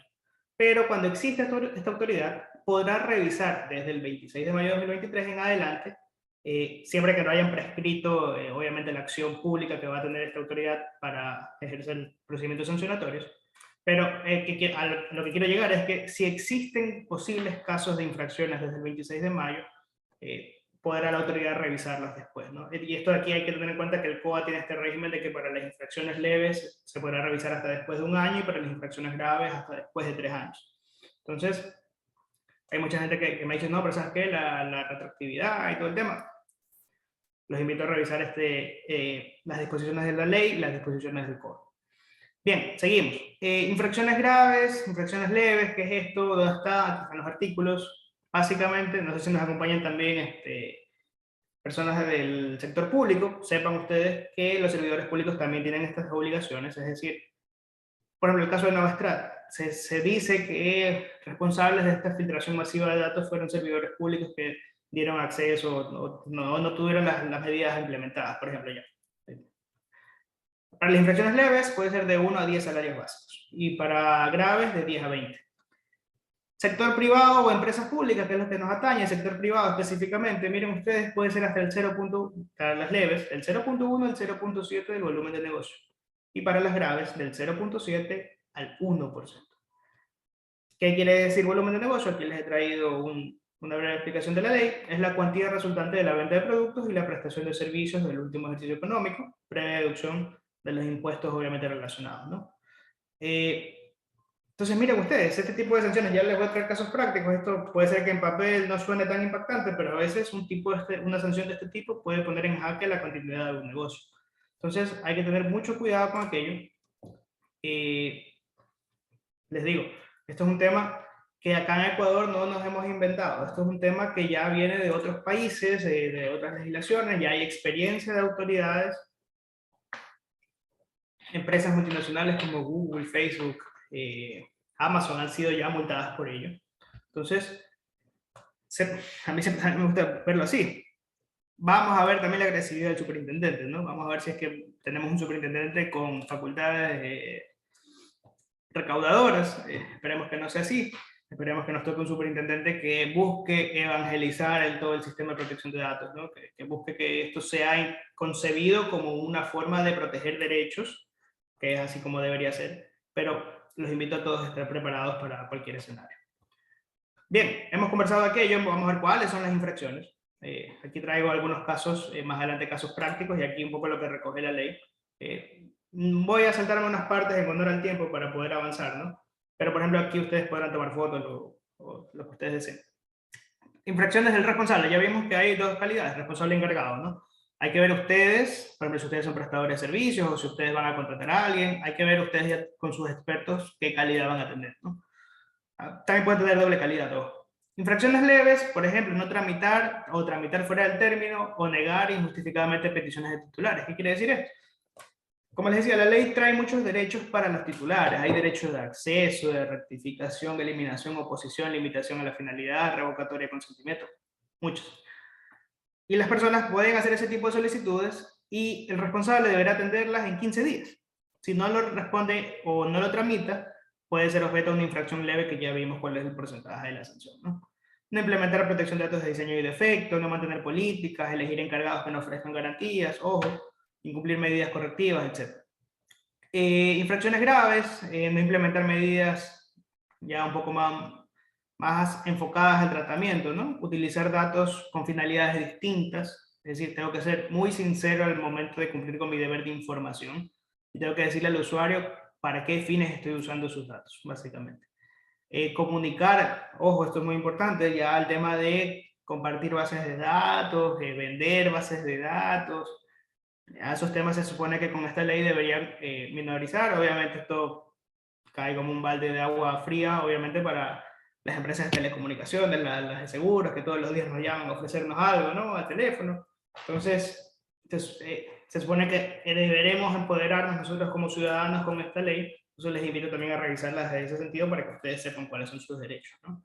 Pero cuando exista esta autoridad, podrá revisar desde el 26 de mayo de 2023 en adelante, siempre que no hayan prescrito, obviamente, la acción pública que va a tener esta autoridad para ejercer procedimientos sancionatorios. Pero a lo que quiero llegar es que si existen posibles casos de infracciones desde el 26 de mayo, podrá la autoridad revisarlos después, ¿no? Y esto de aquí hay que tener en cuenta que el COA tiene este régimen de que para las infracciones leves se podrá revisar hasta después de 1 año y para las infracciones graves hasta después de 3 años. Entonces, hay mucha gente que me dice, no, pero ¿sabes qué? La retroactividad y todo el tema. Los invito a revisar las disposiciones de la ley y las disposiciones del COA. Bien, seguimos. Infracciones graves, infracciones leves, ¿qué es esto? ¿Dónde está? Aquí están los artículos. Básicamente, no sé si nos acompañan también personas del sector público, sepan ustedes que los servidores públicos también tienen estas obligaciones, es decir, por ejemplo, el caso de Novastrat, se dice que responsables de esta filtración masiva de datos fueron servidores públicos que dieron acceso o no tuvieron las medidas implementadas, por ejemplo, ya. Para las infracciones leves puede ser de 1 a 10 salarios básicos y para graves de 10 a 20. Sector privado o empresas públicas, que es lo que nos atañe, sector privado específicamente, miren ustedes, puede ser hasta el 0. Para las leves, el 0.1 al 0.7 del volumen de negocio. Y para las graves, del 0.7 al 1%. ¿Qué quiere decir volumen de negocio? Aquí les he traído una breve explicación de la ley. Es la cuantía resultante de la venta de productos y la prestación de servicios del último ejercicio económico, previa deducción de los impuestos obviamente relacionados, ¿no? Entonces, miren ustedes, este tipo de sanciones, ya les voy a traer casos prácticos. Esto puede ser que en papel no suene tan impactante, pero a veces una sanción de este tipo puede poner en jaque la continuidad de un negocio. Entonces, hay que tener mucho cuidado con aquello. Les digo, esto es un tema que acá en Ecuador no nos hemos inventado. Esto es un tema que ya viene de otros países, de otras legislaciones, ya hay experiencia de autoridades. Empresas multinacionales como Google, Facebook, Amazon han sido ya multadas por ello. Entonces, a mí siempre me gusta verlo así. Vamos a ver también la agresividad del superintendente, ¿no? Vamos a ver si es que tenemos un superintendente con facultades recaudadoras. Esperemos que no sea así. Esperemos que nos toque un superintendente que busque evangelizar todo el sistema de protección de datos, ¿no? Que busque que esto sea concebido como una forma de proteger derechos, que es así como debería ser, pero los invito a todos a estar preparados para cualquier escenario. Bien, hemos conversado de aquello, vamos a ver cuáles son las infracciones. Aquí traigo algunos casos, más adelante casos prácticos, y aquí un poco lo que recoge la ley. Voy a saltarme unas partes en honor al tiempo para poder avanzar, ¿no? Pero, por ejemplo, aquí ustedes podrán tomar fotos o lo que ustedes deseen. Infracciones del responsable. Ya vimos que hay dos calidades, responsable y encargado, ¿no? Hay que ver ustedes, por ejemplo, si ustedes son prestadores de servicios o si ustedes van a contratar a alguien, hay que ver ustedes ya con sus expertos qué calidad van a tener, ¿no? También pueden tener doble calidad, ojo. Infracciones leves, por ejemplo, no tramitar o tramitar fuera del término o negar injustificadamente peticiones de titulares. ¿Qué quiere decir esto? Como les decía, la ley trae muchos derechos para los titulares. Hay derechos de acceso, de rectificación, de eliminación, oposición, limitación a la finalidad, revocatoria de consentimiento. Muchos. Y las personas pueden hacer ese tipo de solicitudes y el responsable deberá atenderlas en 15 días. Si no lo responde o no lo tramita, puede ser objeto de una infracción leve, que ya vimos cuál es el porcentaje de la sanción, ¿no? No implementar protección de datos de diseño y defecto, no mantener políticas, elegir encargados que no ofrezcan garantías, ojo, incumplir medidas correctivas, etc. Infracciones graves, no implementar medidas ya un poco más enfocadas al tratamiento, ¿no? Utilizar datos con finalidades distintas, es decir, tengo que ser muy sincero al momento de cumplir con mi deber de información y tengo que decirle al usuario para qué fines estoy usando sus datos, básicamente. Comunicar, ojo, esto es muy importante, ya el tema de compartir bases de datos, vender bases de datos. A esos temas se supone que con esta ley deberían minorizar. Obviamente esto cae como un balde de agua fría, obviamente, para las empresas de telecomunicaciones, las de seguros, que todos los días nos llaman a ofrecernos algo, ¿no? Al teléfono. Entonces, se supone que deberemos empoderarnos nosotros como ciudadanos con esta ley. Entonces les invito también a revisarlas en ese sentido para que ustedes sepan cuáles son sus derechos, ¿no?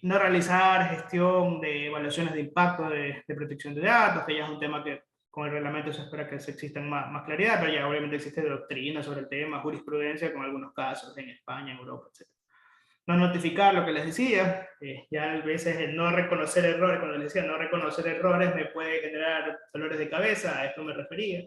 No realizar gestión de evaluaciones de impacto de protección de datos, que ya es un tema que con el reglamento se espera que exista más claridad, pero ya obviamente existe doctrina sobre el tema, jurisprudencia con algunos casos en España, en Europa, etc. No notificar, lo que les decía, ya a veces el no reconocer errores, cuando les decía no reconocer errores me puede generar dolores de cabeza, a esto me refería.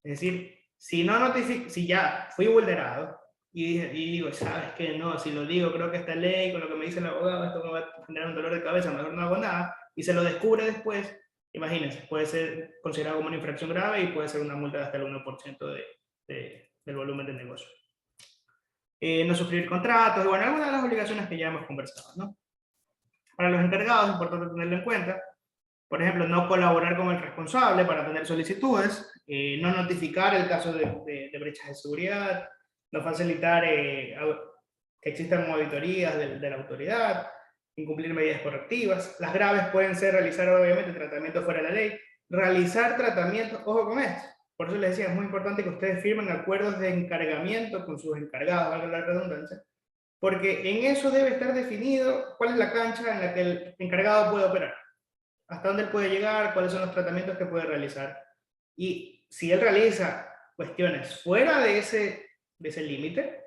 Es decir, si ya fui vulnerado y digo, sabes que no, si lo digo, creo que esta ley, con lo que me dice el abogado, esto me va a generar un dolor de cabeza, mejor no hago nada, y se lo descubre después, imagínense, puede ser considerado como una infracción grave y puede ser una multa de hasta el 1% del volumen del negocio. No suscribir contratos, y bueno, algunas de las obligaciones que ya hemos conversado, ¿no? Para los encargados es importante tenerlo en cuenta. Por ejemplo, no colaborar con el responsable para atender solicitudes, no notificar el caso de brechas de seguridad, no facilitar que existan auditorías de la autoridad, incumplir medidas correctivas. Las graves pueden ser realizar, obviamente, tratamientos fuera de la ley, realizar tratamientos, ojo con esto, por eso les decía, es muy importante que ustedes firmen acuerdos de encargamiento con sus encargados, valga la redundancia, porque en eso debe estar definido cuál es la cancha en la que el encargado puede operar, hasta dónde él puede llegar, cuáles son los tratamientos que puede realizar. Y si él realiza cuestiones fuera de ese límite,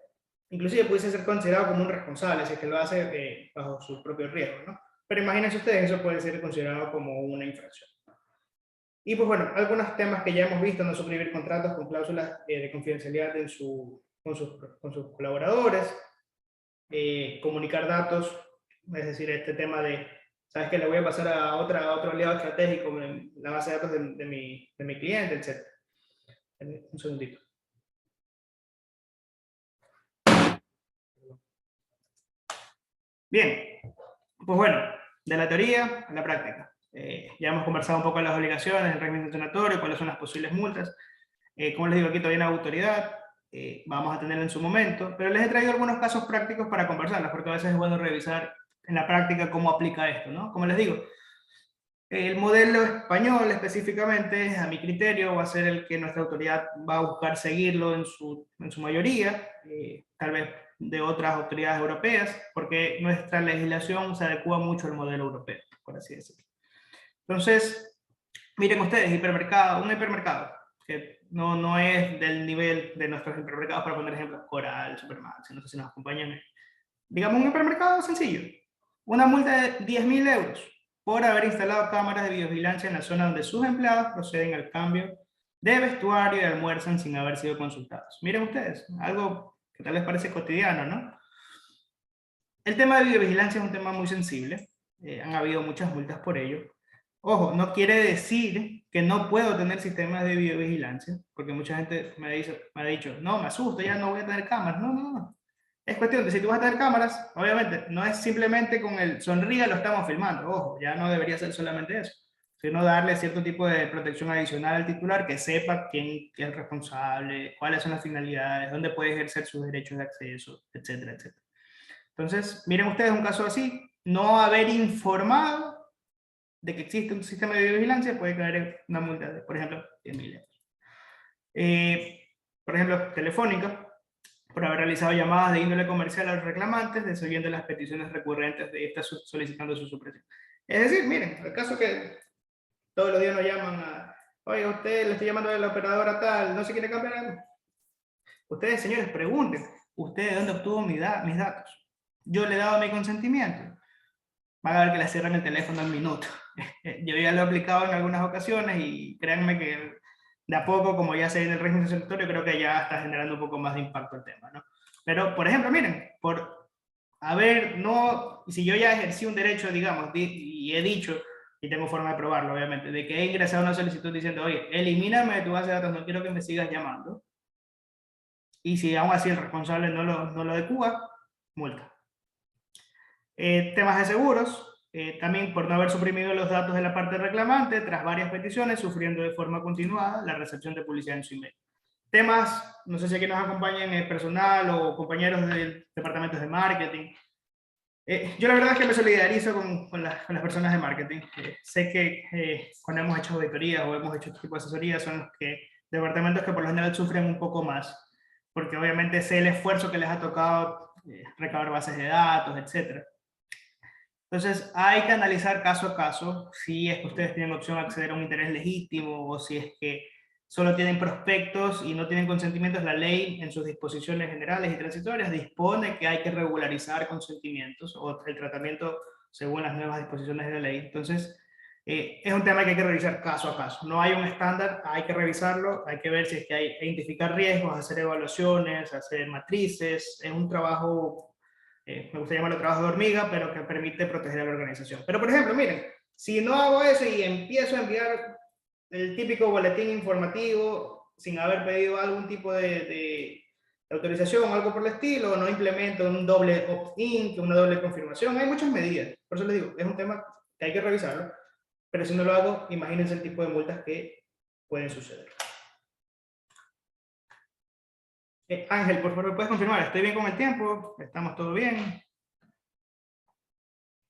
inclusive pudiese ser considerado como un responsable si es que lo hace bajo su propio riesgo, ¿no? Pero imagínense ustedes, eso puede ser considerado como una infracción. Y pues bueno, algunos temas que ya hemos visto: no suscribir contratos con cláusulas de confidencialidad con sus colaboradores, comunicar datos, es decir, este tema de, ¿sabes qué? Le voy a pasar a otro aliado estratégico en la base de datos de mi cliente, etc. Un segundito. Bien, pues bueno, de la teoría a la práctica. Ya hemos conversado un poco de las obligaciones, el régimen sancionatorio, cuáles son las posibles multas. Como les digo, aquí todavía no hay autoridad, vamos a tenerlo en su momento, pero les he traído algunos casos prácticos para conversarlos, porque a veces es bueno revisar en la práctica cómo aplica esto, ¿no? Como les digo, el modelo español específicamente, a mi criterio, va a ser el que nuestra autoridad va a buscar seguirlo en su mayoría, tal vez de otras autoridades europeas, porque nuestra legislación se adecua mucho al modelo europeo, por así decirlo. Entonces, miren ustedes, un hipermercado, que no es del nivel de nuestros hipermercados, para poner ejemplos, Coral, Supermax, no sé si nos acompañan. Digamos un hipermercado sencillo. Una multa de 10.000 euros por haber instalado cámaras de videovigilancia en la zona donde sus empleados proceden al cambio de vestuario y almuerzan sin haber sido consultados. Miren ustedes, algo que tal vez parece cotidiano, ¿no? El tema de videovigilancia es un tema muy sensible. Han habido muchas multas por ello. Ojo, no quiere decir que no puedo tener sistemas de videovigilancia, porque mucha gente me ha dicho, no, me asusto, ya no voy a tener cámaras. No, no, no. Es cuestión de, si tú vas a tener cámaras, obviamente, no es simplemente con el sonríe lo estamos filmando. Ojo, ya no debería ser solamente eso, sino darle cierto tipo de protección adicional al titular, que sepa quién es el responsable, cuáles son las finalidades, dónde puede ejercer sus derechos de acceso, etcétera, etcétera. Entonces, miren ustedes un caso así: no haber informado de que existe un sistema de videovigilancia puede caer en una multa de, por ejemplo, 10.000 euros. Por ejemplo, Telefónica, por haber realizado llamadas de índole comercial a los reclamantes, desoyendo las peticiones recurrentes de estas solicitando su supresión. Es decir, miren, el caso que todos los días nos llaman a, oye, usted le estoy llamando a la operadora tal, no se quiere cambiar algo. Ustedes, señores, pregunten, ¿usted de dónde obtuvo mis datos? Yo le he dado mi consentimiento. Van a ver que le cierran el teléfono al minuto. Yo ya lo he aplicado en algunas ocasiones y créanme que de a poco, como ya se viene el régimen sancionatorio, creo que ya está generando un poco más de impacto el tema, ¿no? Pero, por ejemplo, miren, si yo ya ejercí un derecho, digamos, y he dicho, y tengo forma de probarlo, obviamente, de que he ingresado una solicitud diciendo, oye, elimíname de tu base de datos, no quiero que me sigas llamando, y si aún así el responsable no lo adecua, multa. Temas de seguros, también por no haber suprimido los datos de la parte reclamante, tras varias peticiones, sufriendo de forma continuada la recepción de publicidad en su email. Temas, no sé si aquí nos acompañan personal o compañeros de departamentos de marketing. Yo la verdad es que me solidarizo con las personas de marketing. Sé que cuando hemos hecho auditorías o hemos hecho este tipo de asesorías son los departamentos que por lo general sufren un poco más, porque obviamente sé el esfuerzo que les ha tocado recabar bases de datos, etcétera. Entonces, hay que analizar caso a caso si es que ustedes tienen opción a acceder a un interés legítimo o si es que solo tienen prospectos y no tienen consentimientos. La ley, en sus disposiciones generales y transitorias, dispone que hay que regularizar consentimientos o el tratamiento según las nuevas disposiciones de la ley. Entonces, es un tema que hay que revisar caso a caso. No hay un estándar, hay que revisarlo, hay que ver si es que hay que identificar riesgos, hacer evaluaciones, hacer matrices. Es un trabajo me gusta llamarlo trabajo de hormiga, pero que permite proteger a la organización. Pero, por ejemplo, miren, si no hago eso y empiezo a enviar el típico boletín informativo sin haber pedido algún tipo de autorización o algo por el estilo, o no implemento un doble opt-in, una doble confirmación, hay muchas medidas. Por eso les digo, es un tema que hay que revisarlo, pero si no lo hago, imagínense el tipo de multas que pueden suceder. Ángel, por favor, ¿me puedes confirmar? ¿Estoy bien con el tiempo? ¿Estamos todo bien?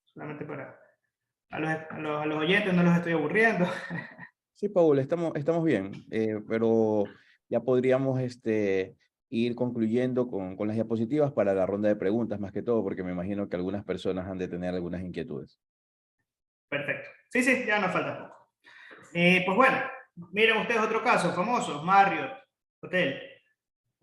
Solamente para a los oyentes, no los estoy aburriendo. Sí, Paul, estamos bien, pero ya podríamos ir concluyendo con las diapositivas para la ronda de preguntas, más que todo, porque me imagino que algunas personas han de tener algunas inquietudes. Perfecto. Sí, sí, ya nos falta poco. Pues bueno, miren ustedes otro caso famoso, Marriott Hotel.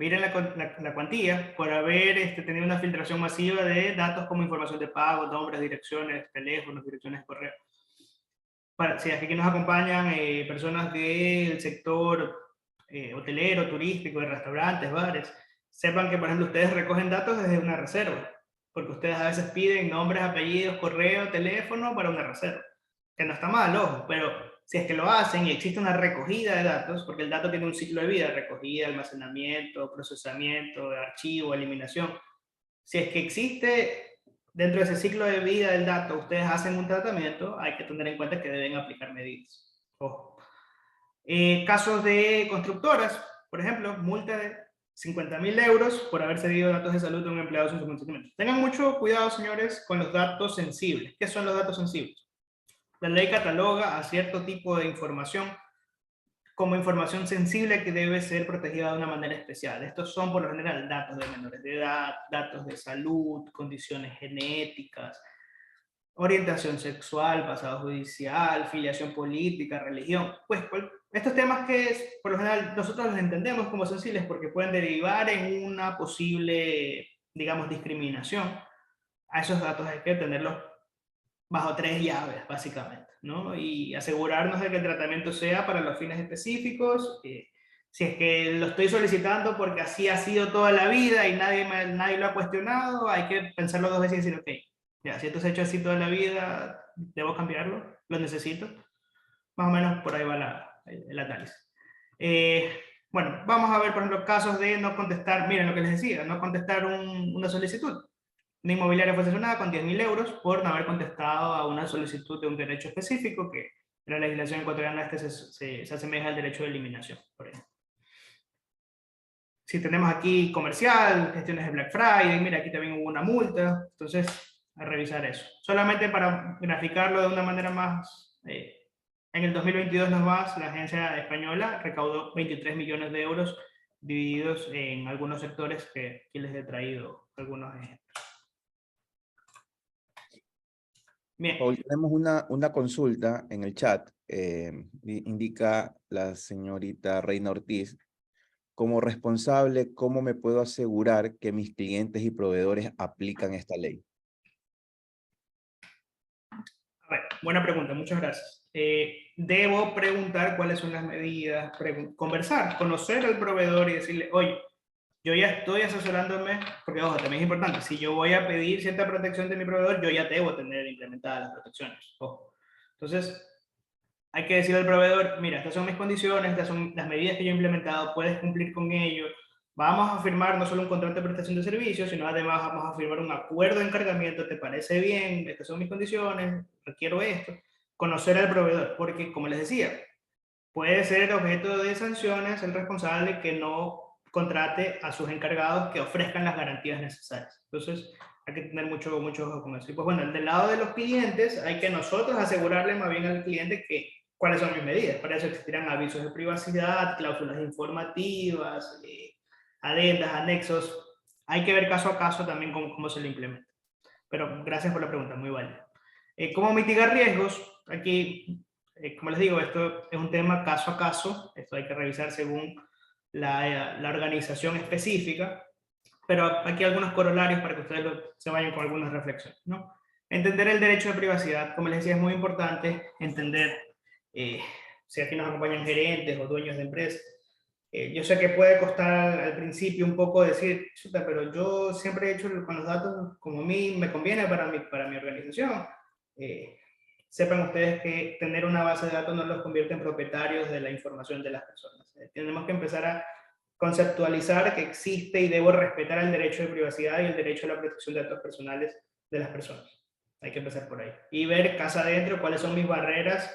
miren la cuantía por haber tenido una filtración masiva de datos como información de pago, nombres, direcciones, teléfonos, direcciones de correo. Si aquí nos acompañan personas del sector hotelero, turístico, de restaurantes, bares, sepan que, por ejemplo, ustedes recogen datos desde una reserva, porque ustedes a veces piden nombres, apellidos, correo, teléfono para una reserva, que no está mal, ojo, pero si es que lo hacen y existe una recogida de datos, porque el dato tiene un ciclo de vida, recogida, almacenamiento, procesamiento, archivo, eliminación, si es que existe dentro de ese ciclo de vida del dato, ustedes hacen un tratamiento, hay que tener en cuenta que deben aplicar medidas. Ojo. Casos de constructoras, por ejemplo, multa de 50.000 euros por haber cedido datos de salud de un empleado sin su consentimiento. Tengan mucho cuidado, señores, con los datos sensibles. ¿Qué son los datos sensibles? La ley cataloga a cierto tipo de información como información sensible que debe ser protegida de una manera especial. Estos son, por lo general, datos de menores de edad, datos de salud, condiciones genéticas, orientación sexual, pasado judicial, filiación política, religión. Pues estos temas que por lo general nosotros los entendemos como sensibles porque pueden derivar en una posible, digamos, discriminación. A esos datos hay que tenerlos bajo 3 llaves, básicamente, ¿no? Y asegurarnos de que el tratamiento sea para los fines específicos. Si es que lo estoy solicitando porque así ha sido toda la vida y nadie lo ha cuestionado, hay que pensarlo 2 veces y decir, ok, ya, si esto se ha hecho así toda la vida, ¿debo cambiarlo? ¿Lo necesito? Más o menos por ahí va el análisis. Bueno, vamos a ver, por ejemplo, casos de no contestar, miren lo que les decía, no contestar una solicitud. Una inmobiliaria fue sancionada con 10.000 euros por no haber contestado a una solicitud de un derecho específico que en la legislación ecuatoriana se asemeja al derecho de eliminación, por ejemplo. Si tenemos aquí comercial, gestiones de Black Friday, mira, aquí también hubo una multa, entonces a revisar eso. Solamente para graficarlo de una manera más, en el 2022 nomás, la agencia española recaudó 23 millones de euros divididos en algunos sectores que aquí les he traído algunos ejemplos. Bien. Paul, tenemos una consulta en el chat. Indica la señorita Reina Ortiz: como responsable, ¿cómo me puedo asegurar que mis clientes y proveedores aplican esta ley? A ver, buena pregunta, muchas gracias. Debo preguntar cuáles son las medidas, conversar, conocer al proveedor y decirle, oye, yo ya estoy asesorándome, porque ojo, también es importante, si yo voy a pedir cierta protección de mi proveedor, yo ya debo tener implementadas las protecciones. Ojo. Entonces, hay que decirle al proveedor, mira, estas son mis condiciones, estas son las medidas que yo he implementado, puedes cumplir con ello. Vamos a firmar no solo un contrato de prestación de servicios, sino además vamos a firmar un acuerdo de encargamiento, ¿te parece bien? Estas son mis condiciones, requiero esto. Conocer al proveedor, porque como les decía, puede ser objeto de sanciones el responsable que no contrate a sus encargados que ofrezcan las garantías necesarias. Entonces, hay que tener mucho ojo con eso. Y pues bueno, del lado de los clientes, hay que nosotros asegurarle más bien al cliente que cuáles son mis medidas. Para eso existirán avisos de privacidad, cláusulas informativas, adendas, anexos. Hay que ver caso a caso también cómo se lo implementa. Pero gracias por la pregunta, muy válida. ¿Cómo mitigar riesgos? Aquí, como les digo, esto es un tema caso a caso. Esto hay que revisar según la organización específica. Pero aquí algunos corolarios para que ustedes se vayan con algunas reflexiones, ¿no? Entender el derecho de privacidad, como les decía, es muy importante entender, si aquí nos acompañan gerentes o dueños de empresas, yo sé que puede costar al principio un poco decir, chuta, pero yo siempre he hecho con los datos como a mí me conviene para mi organización. Sepan ustedes que tener una base de datos no los convierte en propietarios de la información de las personas. Tenemos que empezar a conceptualizar que existe y debo respetar el derecho de privacidad y el derecho a la protección de datos personales de las personas. Hay que empezar por ahí. Y ver casa adentro cuáles son mis barreras,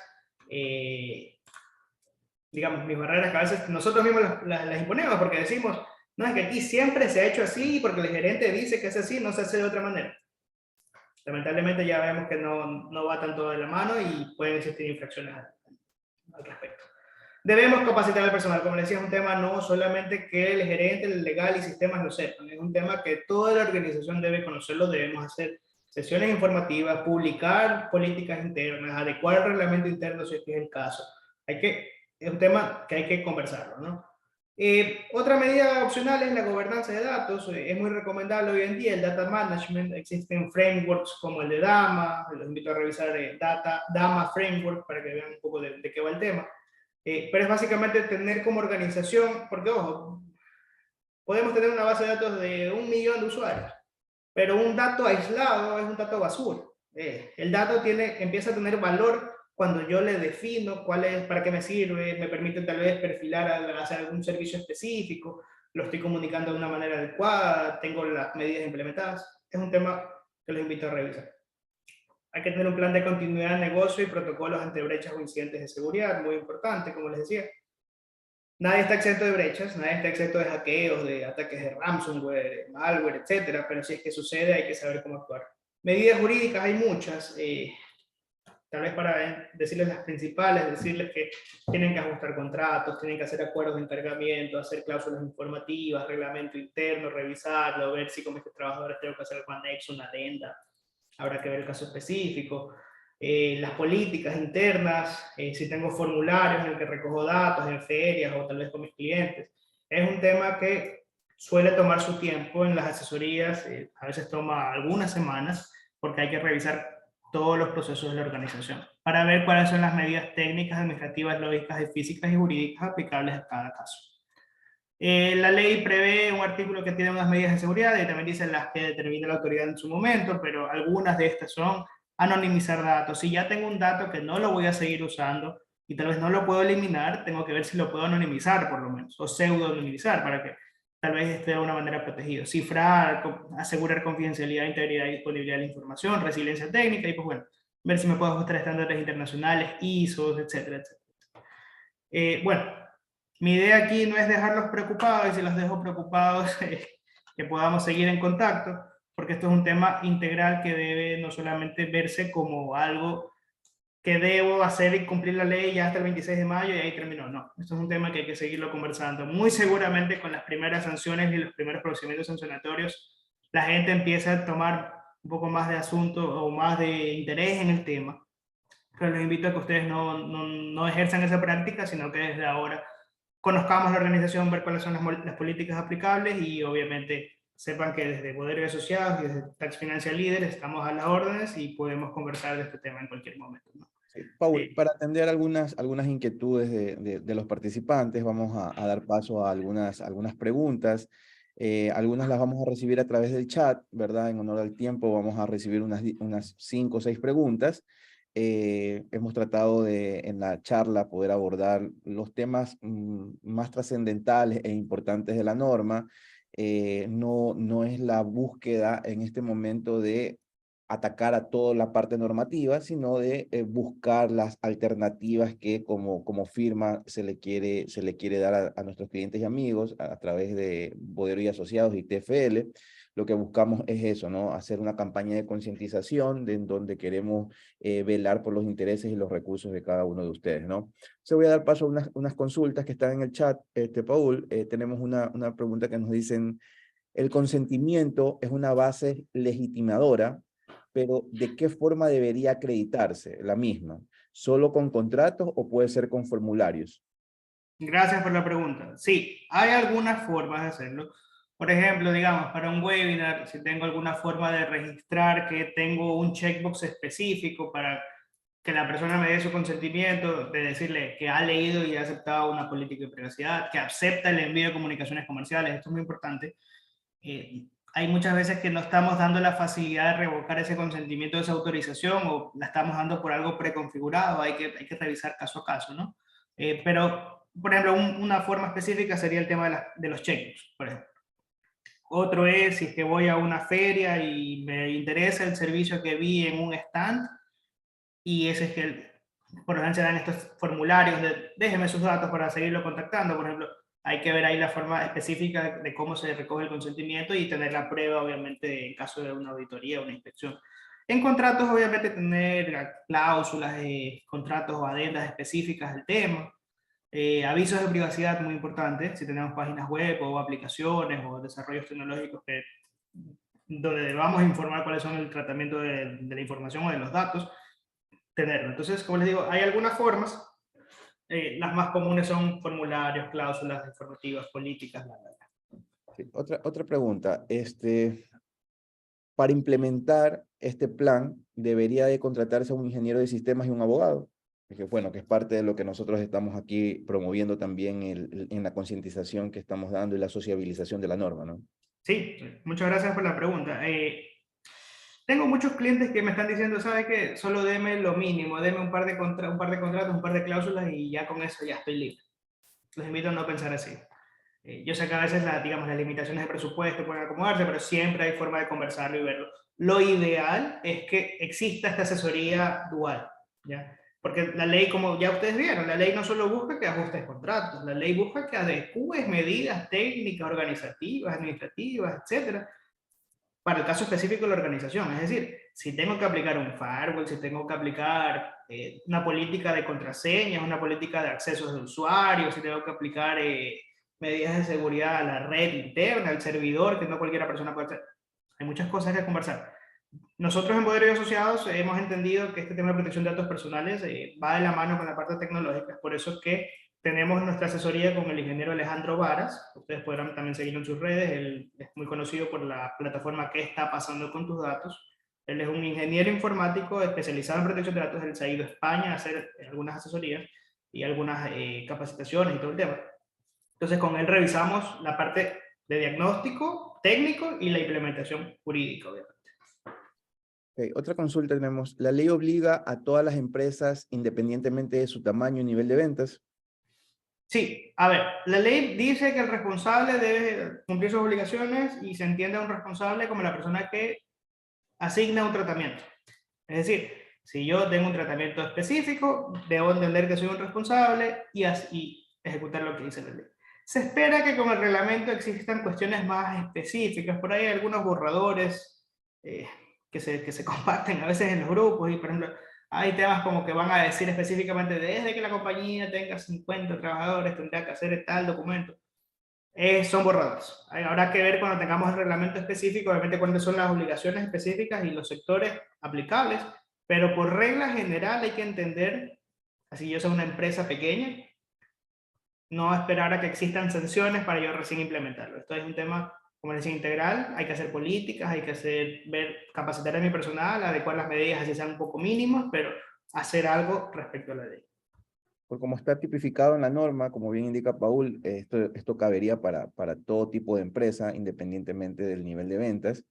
digamos, mis barreras que a veces nosotros mismos las imponemos porque decimos, no, es que aquí siempre se ha hecho así porque el gerente dice que es así, no se hace de otra manera. Lamentablemente ya vemos que no va tanto de la mano y pueden existir infracciones al respecto. Debemos capacitar al personal, como les decía, es un tema no solamente que el gerente, el legal y sistemas lo sepan, es un tema que toda la organización debe conocerlo, debemos hacer sesiones informativas, publicar políticas internas, adecuar el reglamento interno si es que es el caso. Es un tema que hay que conversarlo, ¿no? Otra medida opcional es la gobernanza de datos. Es muy recomendable hoy en día el data management. Existen frameworks como el de DAMA. Los invito a revisar DAMA Framework para que vean un poco de qué va el tema. Pero es básicamente tener como organización, porque ojo, podemos tener una base de datos de 1 millón de usuarios, pero un dato aislado es un dato basura. El dato empieza a tener valor cuando yo le defino cuál es, para qué me sirve, me permite tal vez perfilar, hacer algún servicio específico, lo estoy comunicando de una manera adecuada, tengo las medidas implementadas. Es un tema que los invito a revisar. Hay que tener un plan de continuidad de negocio y protocolos ante brechas o incidentes de seguridad, muy importante, como les decía. Nadie está exento de brechas, nadie está exento de hackeos, de ataques de ransomware, de malware, etcétera, pero si es que sucede hay que saber cómo actuar. Medidas jurídicas hay muchas, tal vez para decirles las principales, decirles que tienen que ajustar contratos, tienen que hacer acuerdos de encargamiento, hacer cláusulas informativas, reglamento interno, revisarlo, ver si como trabajadores tengo que hacer algún anexo, una adenda, habrá que ver el caso específico. Las políticas internas, si tengo formularios en el que recojo datos en ferias o tal vez con mis clientes. Es un tema que suele tomar su tiempo en las asesorías, a veces toma algunas semanas, porque hay que revisar todos los procesos de la organización para ver cuáles son las medidas técnicas, administrativas, lógicas, físicas y jurídicas aplicables a cada caso. La ley prevé un artículo que tiene unas medidas de seguridad y también dice las que determina la autoridad en su momento, pero algunas de estas son anonimizar datos. Si ya tengo un dato que no lo voy a seguir usando y tal vez no lo puedo eliminar, tengo que ver si lo puedo anonimizar por lo menos, o pseudo-anonimizar para que tal vez esté de una manera protegido. Cifrar, asegurar confidencialidad, integridad y disponibilidad de la información, resiliencia técnica y pues bueno, ver si me puedo ajustar a estándares internacionales, ISO, etcétera, etcétera. Bueno, mi idea aquí no es dejarlos preocupados, y si los dejo preocupados, que podamos seguir en contacto, porque esto es un tema integral que debe no solamente verse como algo que debo hacer y cumplir la ley ya hasta el 26 de mayo y ahí terminó. No, esto es un tema que hay que seguirlo conversando. Muy seguramente con las primeras sanciones y los primeros procedimientos sancionatorios, la gente empieza a tomar un poco más de asunto o más de interés en el tema. Pero les invito a que ustedes no ejerzan esa práctica, sino que desde ahora conozcamos la organización, ver cuáles son las políticas aplicables y obviamente sepan que desde Poder y Asociados y desde Tax Financial Líder estamos a las órdenes y podemos conversar de este tema en cualquier momento, ¿no? Sí, Paul, Eh, para atender algunas inquietudes de los participantes, vamos a dar paso a algunas preguntas. Algunas las vamos a recibir a través del chat, ¿verdad? En honor al tiempo, vamos a recibir unas 5 o 6 preguntas. Hemos tratado de, en la charla, poder abordar los temas más trascendentales e importantes de la norma. No es la búsqueda en este momento de atacar a toda la parte normativa, sino de buscar las alternativas que como firma se le quiere dar a nuestros clientes y amigos a través de Bodero y Asociados y TFL. Lo que buscamos es eso, ¿no? Hacer una campaña de concientización en donde queremos velar por los intereses y los recursos de cada uno de ustedes, ¿no? Se voy a dar paso a unas consultas que están en el chat, Paul. Tenemos una pregunta que nos dicen: el consentimiento es una base legitimadora, pero ¿de qué forma debería acreditarse la misma? ¿Solo con contratos o puede ser con formularios? Gracias por la pregunta. Sí, hay algunas formas de hacerlo. Por ejemplo, digamos, para un webinar, si tengo alguna forma de registrar que tengo un checkbox específico para que la persona me dé su consentimiento, de decirle que ha leído y ha aceptado una política de privacidad, que acepta el envío de comunicaciones comerciales, esto es muy importante. Hay muchas veces que no estamos dando la facilidad de revocar ese consentimiento, esa autorización, o la estamos dando por algo preconfigurado, hay que revisar caso a caso, ¿no? Pero, por ejemplo, una forma específica sería el tema de los cheques, por ejemplo. Otro es si es que voy a una feria y me interesa el servicio que vi en un stand, y ese es que por lo general se dan estos formularios de déjeme sus datos para seguirlo contactando, por ejemplo, hay que ver ahí la forma específica de cómo se recoge el consentimiento y tener la prueba, obviamente, en caso de una auditoría o una inspección. En contratos, obviamente, tener cláusulas, contratos o adendas específicas del tema. Avisos de privacidad, muy importantes, si tenemos páginas web o aplicaciones o desarrollos tecnológicos donde debamos informar cuáles son el tratamiento de la información o de los datos, tenerlo. Entonces, como les digo, hay algunas formas. Las más comunes son formularios, cláusulas informativas, políticas, bla, bla, bla. Sí. Otra pregunta. Para implementar este plan, ¿debería de contratarse a un ingeniero de sistemas y un abogado? Que bueno, que es parte de lo que nosotros estamos aquí promoviendo también en la concientización que estamos dando y la sociabilización de la norma, ¿no? Sí, muchas gracias por la pregunta. Tengo muchos clientes que me están diciendo, ¿sabes qué? Solo deme lo mínimo, deme un par de contratos, un par de cláusulas y ya con eso ya estoy libre. Los invito a no pensar así. Yo sé que a veces digamos, las limitaciones de presupuesto pueden acomodarse, pero siempre hay forma de conversarlo y verlo. Lo ideal es que exista esta asesoría dual, ¿ya? Porque la ley, como ya ustedes vieron, la ley no solo busca que ajustes contratos, la ley busca que adecúes medidas técnicas, organizativas, administrativas, etcétera, para el caso específico de la organización. Es decir, si tengo que aplicar un firewall, si tengo que aplicar una política de contraseñas, una política de accesos de usuarios, si tengo que aplicar medidas de seguridad a la red interna, al servidor, que no cualquier persona puede hacer. Hay muchas cosas que conversar. Nosotros en Poder y Asociados hemos entendido que este tema de protección de datos personales va de la mano con la parte tecnológica. Es por eso que tenemos nuestra asesoría con el ingeniero Alejandro Varas. Ustedes podrán también seguirlo en sus redes. Él es muy conocido por la plataforma ¿Qué está pasando con tus datos? Él es un ingeniero informático especializado en protección de datos. Él se ha ido a España a hacer algunas asesorías y algunas capacitaciones y todo el tema. Entonces con él revisamos la parte de diagnóstico técnico y la implementación jurídica, obviamente. Okay. Otra consulta tenemos. ¿La ley obliga a todas las empresas, independientemente de su tamaño y nivel de ventas? Sí, a ver, la ley dice que el responsable debe cumplir sus obligaciones y se entiende a un responsable como la persona que asigna un tratamiento. Es decir, si yo tengo un tratamiento específico, debo entender que soy un responsable y así ejecutar lo que dice la ley. Se espera que con el reglamento existan cuestiones más específicas. Por ahí hay algunos borradores eh, que se comparten a veces en los grupos y, por ejemplo, hay temas como que van a decir específicamente desde que la compañía tenga 50 trabajadores tendrá que hacer tal documento. Son borradores. Habrá que ver cuando tengamos el reglamento específico, obviamente cuáles son las obligaciones específicas y los sectores aplicables, pero por regla general hay que entender, así yo soy una empresa pequeña, no esperar a que existan sanciones para yo recién implementarlo. Esto es un tema, como les decía, integral, hay que hacer políticas, hay que capacitar a mi personal, adecuar las medidas así sean un poco mínimas, pero hacer algo respecto a la ley. Pues como está tipificado en la norma, como bien indica Paul, esto cabería para todo tipo de empresa, independientemente del nivel de ventas.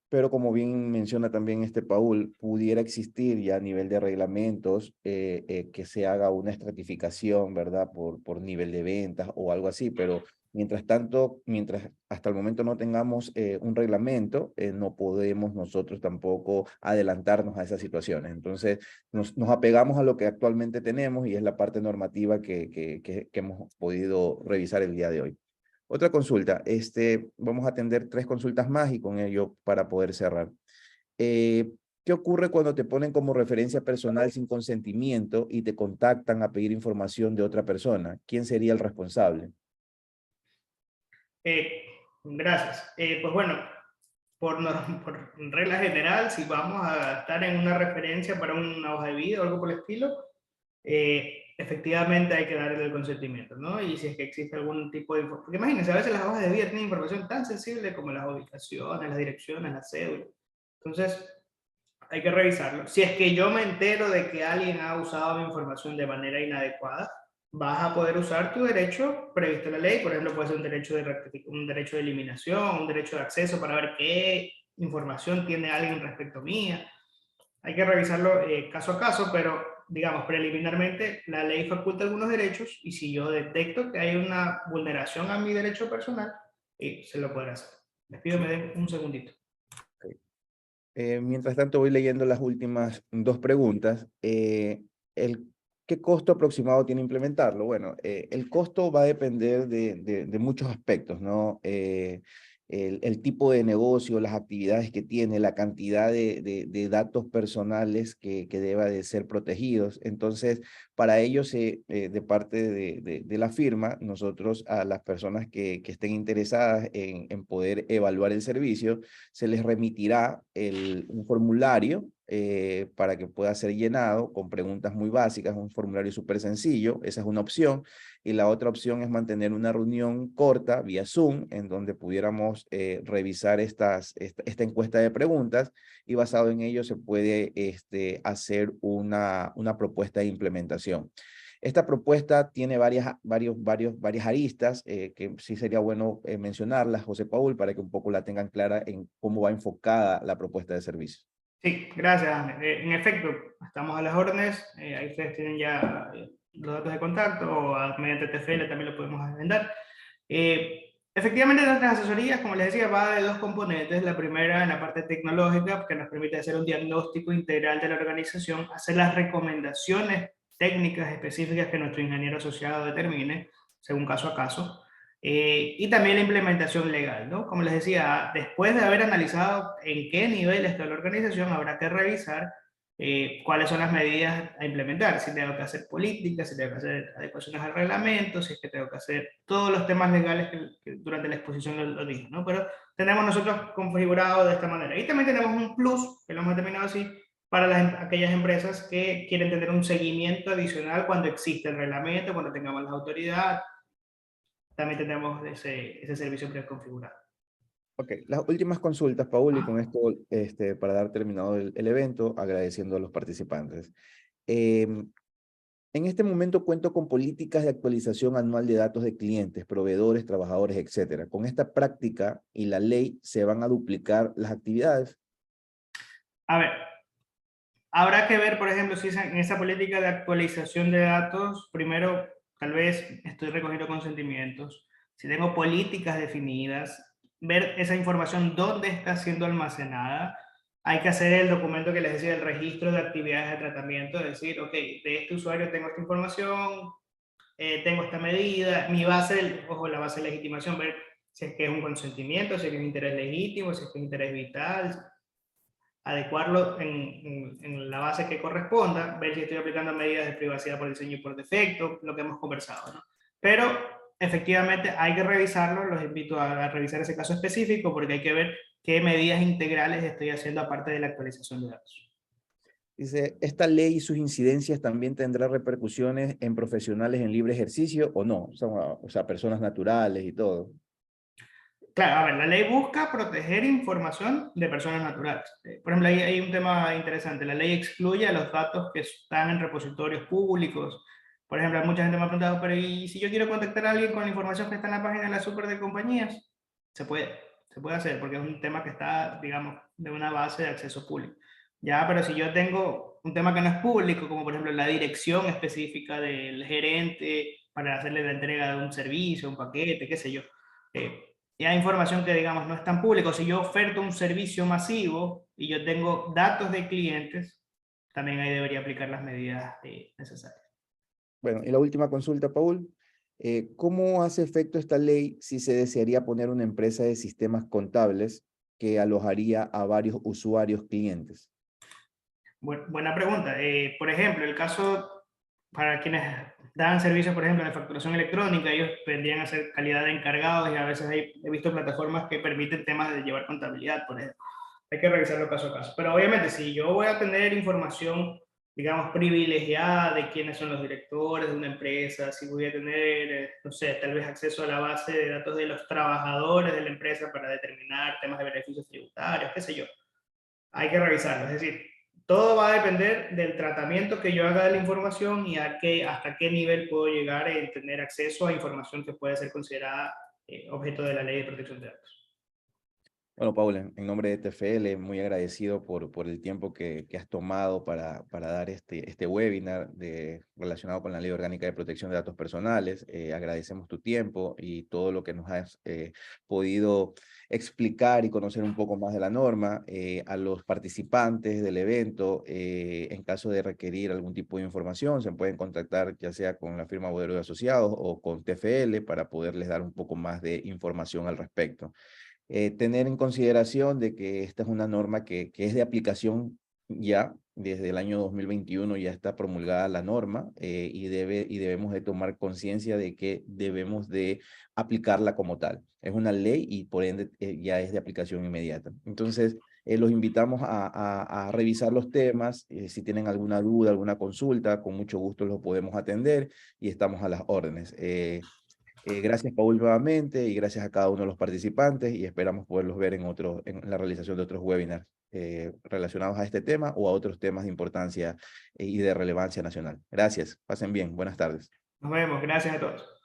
Pero como bien menciona también Paul, pudiera existir ya a nivel de reglamentos que se haga una estratificación, ¿verdad? Por nivel de ventas o algo así, pero mientras tanto, mientras hasta el momento no tengamos un reglamento, no podemos nosotros tampoco adelantarnos a esas situaciones. Entonces, nos apegamos a lo que actualmente tenemos y es la parte normativa que hemos podido revisar el día de hoy. Otra consulta, vamos a atender 3 consultas más y con ello para poder cerrar. ¿Qué ocurre cuando te ponen como referencia personal sin consentimiento y te contactan a pedir información de otra persona? ¿Quién sería el responsable? Gracias. Pues bueno, por regla general, si vamos a estar en una referencia para una hoja de vida o algo por el estilo, efectivamente hay que darle el consentimiento, ¿no? Y si es que existe algún tipo de información, porque imagínense, a veces las hojas de vida tienen información tan sensible como las ubicaciones, las direcciones, las cédulas. Entonces, hay que revisarlo. Si es que yo me entero de que alguien ha usado mi información de manera inadecuada, vas a poder usar tu derecho previsto en la ley. Por ejemplo, puede ser un derecho de eliminación, un derecho de acceso para ver qué información tiene alguien respecto mía. Hay que revisarlo caso a caso, pero digamos, preliminarmente la ley faculta algunos derechos y si yo detecto que hay una vulneración a mi derecho personal, se lo podrá hacer. Les pido me den un segundito. Mientras tanto, voy leyendo las últimas 2 preguntas. ¿Qué costo aproximado tiene implementarlo? Bueno, el costo va a depender de muchos aspectos, ¿no? El tipo de negocio, las actividades que tiene, la cantidad de datos personales que deba de ser protegidos. Entonces, para ello, de parte de la firma, nosotros a las personas que estén interesadas en poder evaluar el servicio, se les remitirá un formulario para que pueda ser llenado con preguntas muy básicas, un formulario súper sencillo. Esa es una opción. Y la otra opción es mantener una reunión corta vía Zoom, en donde pudiéramos revisar esta encuesta de preguntas, y basado en ello se puede hacer una propuesta de implementación. Esta propuesta tiene varias aristas que sí sería bueno mencionarlas, José Paul, para que un poco la tengan clara en cómo va enfocada la propuesta de servicio. Sí, gracias, Ahmed. En efecto, estamos a las órdenes. Ahí ustedes tienen ya los datos de contacto, o mediante TFL también lo podemos agendar. Efectivamente, nuestras asesorías, como les decía, va de dos componentes. La primera en la parte tecnológica, que nos permite hacer un diagnóstico integral de la organización, hacer las recomendaciones técnicas específicas que nuestro ingeniero asociado determine, según caso a caso. Y también la implementación legal, ¿no? Como les decía, después de haber analizado en qué nivel está la organización, habrá que revisar cuáles son las medidas a implementar, si tengo que hacer políticas, si tengo que hacer adecuaciones al reglamento, si es que tengo que hacer todos los temas legales que durante la exposición lo dije, ¿no? Pero tenemos nosotros configurado de esta manera. Y también tenemos un plus, que lo hemos determinado así, para aquellas empresas que quieren tener un seguimiento adicional cuando existe el reglamento, cuando tengamos la autoridad, también tenemos ese servicio preconfigurado. Ok, las últimas consultas, Paul, y con Ah, esto, para dar terminado el evento, agradeciendo a los participantes. En este momento cuento con políticas de actualización anual de datos de clientes, proveedores, trabajadores, etcétera. Con esta práctica y la ley se van a duplicar las actividades. a ver, habrá que ver, por ejemplo, si en esa política de actualización de datos, primero, tal vez estoy recogiendo consentimientos, si tengo políticas definidas, ver esa información dónde está siendo almacenada. Hay que hacer el documento que les decía, el registro de actividades de tratamiento, es decir, ok, de este usuario tengo esta información, tengo esta medida, mi base, ojo, la base de legitimación, ver si es que es un consentimiento, si es que es un interés legítimo, si es que es un interés vital, adecuarlo en la base que corresponda, ver si estoy aplicando medidas de privacidad por diseño y por defecto, lo que hemos conversado, ¿no? Pero efectivamente hay que revisarlo, los invito a revisar ese caso específico porque hay que ver qué medidas integrales estoy haciendo aparte de la actualización de datos. Dice, ¿esta ley y sus incidencias también tendrá repercusiones en profesionales en libre ejercicio o no? O sea, personas naturales y todo. Claro, a ver, la ley busca proteger información de personas naturales. Por ejemplo, hay un tema interesante. La ley excluye a los datos que están en repositorios públicos. Por ejemplo, mucha gente me ha preguntado, pero ¿y si yo quiero contactar a alguien con la información que está en la página de la super de compañías? Se puede, se puede hacer porque es un tema que está, digamos, de una base de acceso público. Ya, pero si yo tengo un tema que no es público, como por ejemplo la dirección específica del gerente para hacerle la entrega de un servicio, un paquete, qué sé yo. Y hay información que, digamos, no es tan público. Si yo oferto un servicio masivo y yo tengo datos de clientes, también ahí debería aplicar las medidas necesarias. Bueno, y la última consulta, Paul. ¿Cómo hace efecto esta ley si se desearía poner una empresa de sistemas contables que alojaría a varios usuarios clientes? Buena pregunta. Por ejemplo, el caso para quienes dan servicios, por ejemplo, de facturación electrónica, ellos vendrían a ser calidad de encargados y a veces he visto plataformas que permiten temas de llevar contabilidad, por ejemplo. Hay que revisarlo caso a caso. Pero obviamente, si yo voy a tener información, digamos, privilegiada de quiénes son los directores de una empresa, si voy a tener, no sé, tal vez acceso a la base de datos de los trabajadores de la empresa para determinar temas de beneficios tributarios, qué sé yo, hay que revisarlo. Es decir, todo va a depender del tratamiento que yo haga de la información y hasta qué nivel puedo llegar en tener acceso a información que puede ser considerada objeto de la ley de protección de datos. Bueno, Paul, en nombre de TFL, muy agradecido por el tiempo que has tomado para dar este webinar relacionado con la Ley Orgánica de Protección de Datos Personales. Agradecemos tu tiempo y todo lo que nos has podido explicar y conocer un poco más de la norma. A los participantes del evento, en caso de requerir algún tipo de información, se pueden contactar ya sea con la firma Bodero y Asociados o con TFL para poderles dar un poco más de información al respecto. Tener en consideración de que esta es una norma que es de aplicación ya, desde el año 2021 ya está promulgada la norma y debemos de tomar conciencia de que debemos de aplicarla como tal. Es una ley y por ende ya es de aplicación inmediata. Entonces, Los invitamos a revisar los temas. Si tienen alguna duda, alguna consulta, con mucho gusto los podemos atender y estamos a las órdenes. Gracias, Paul, nuevamente, y gracias a cada uno de los participantes, y esperamos poderlos ver en la realización de otros webinars relacionados a este tema o a otros temas de importancia y de relevancia nacional. Gracias, pasen bien, buenas tardes. Nos vemos, gracias a todos.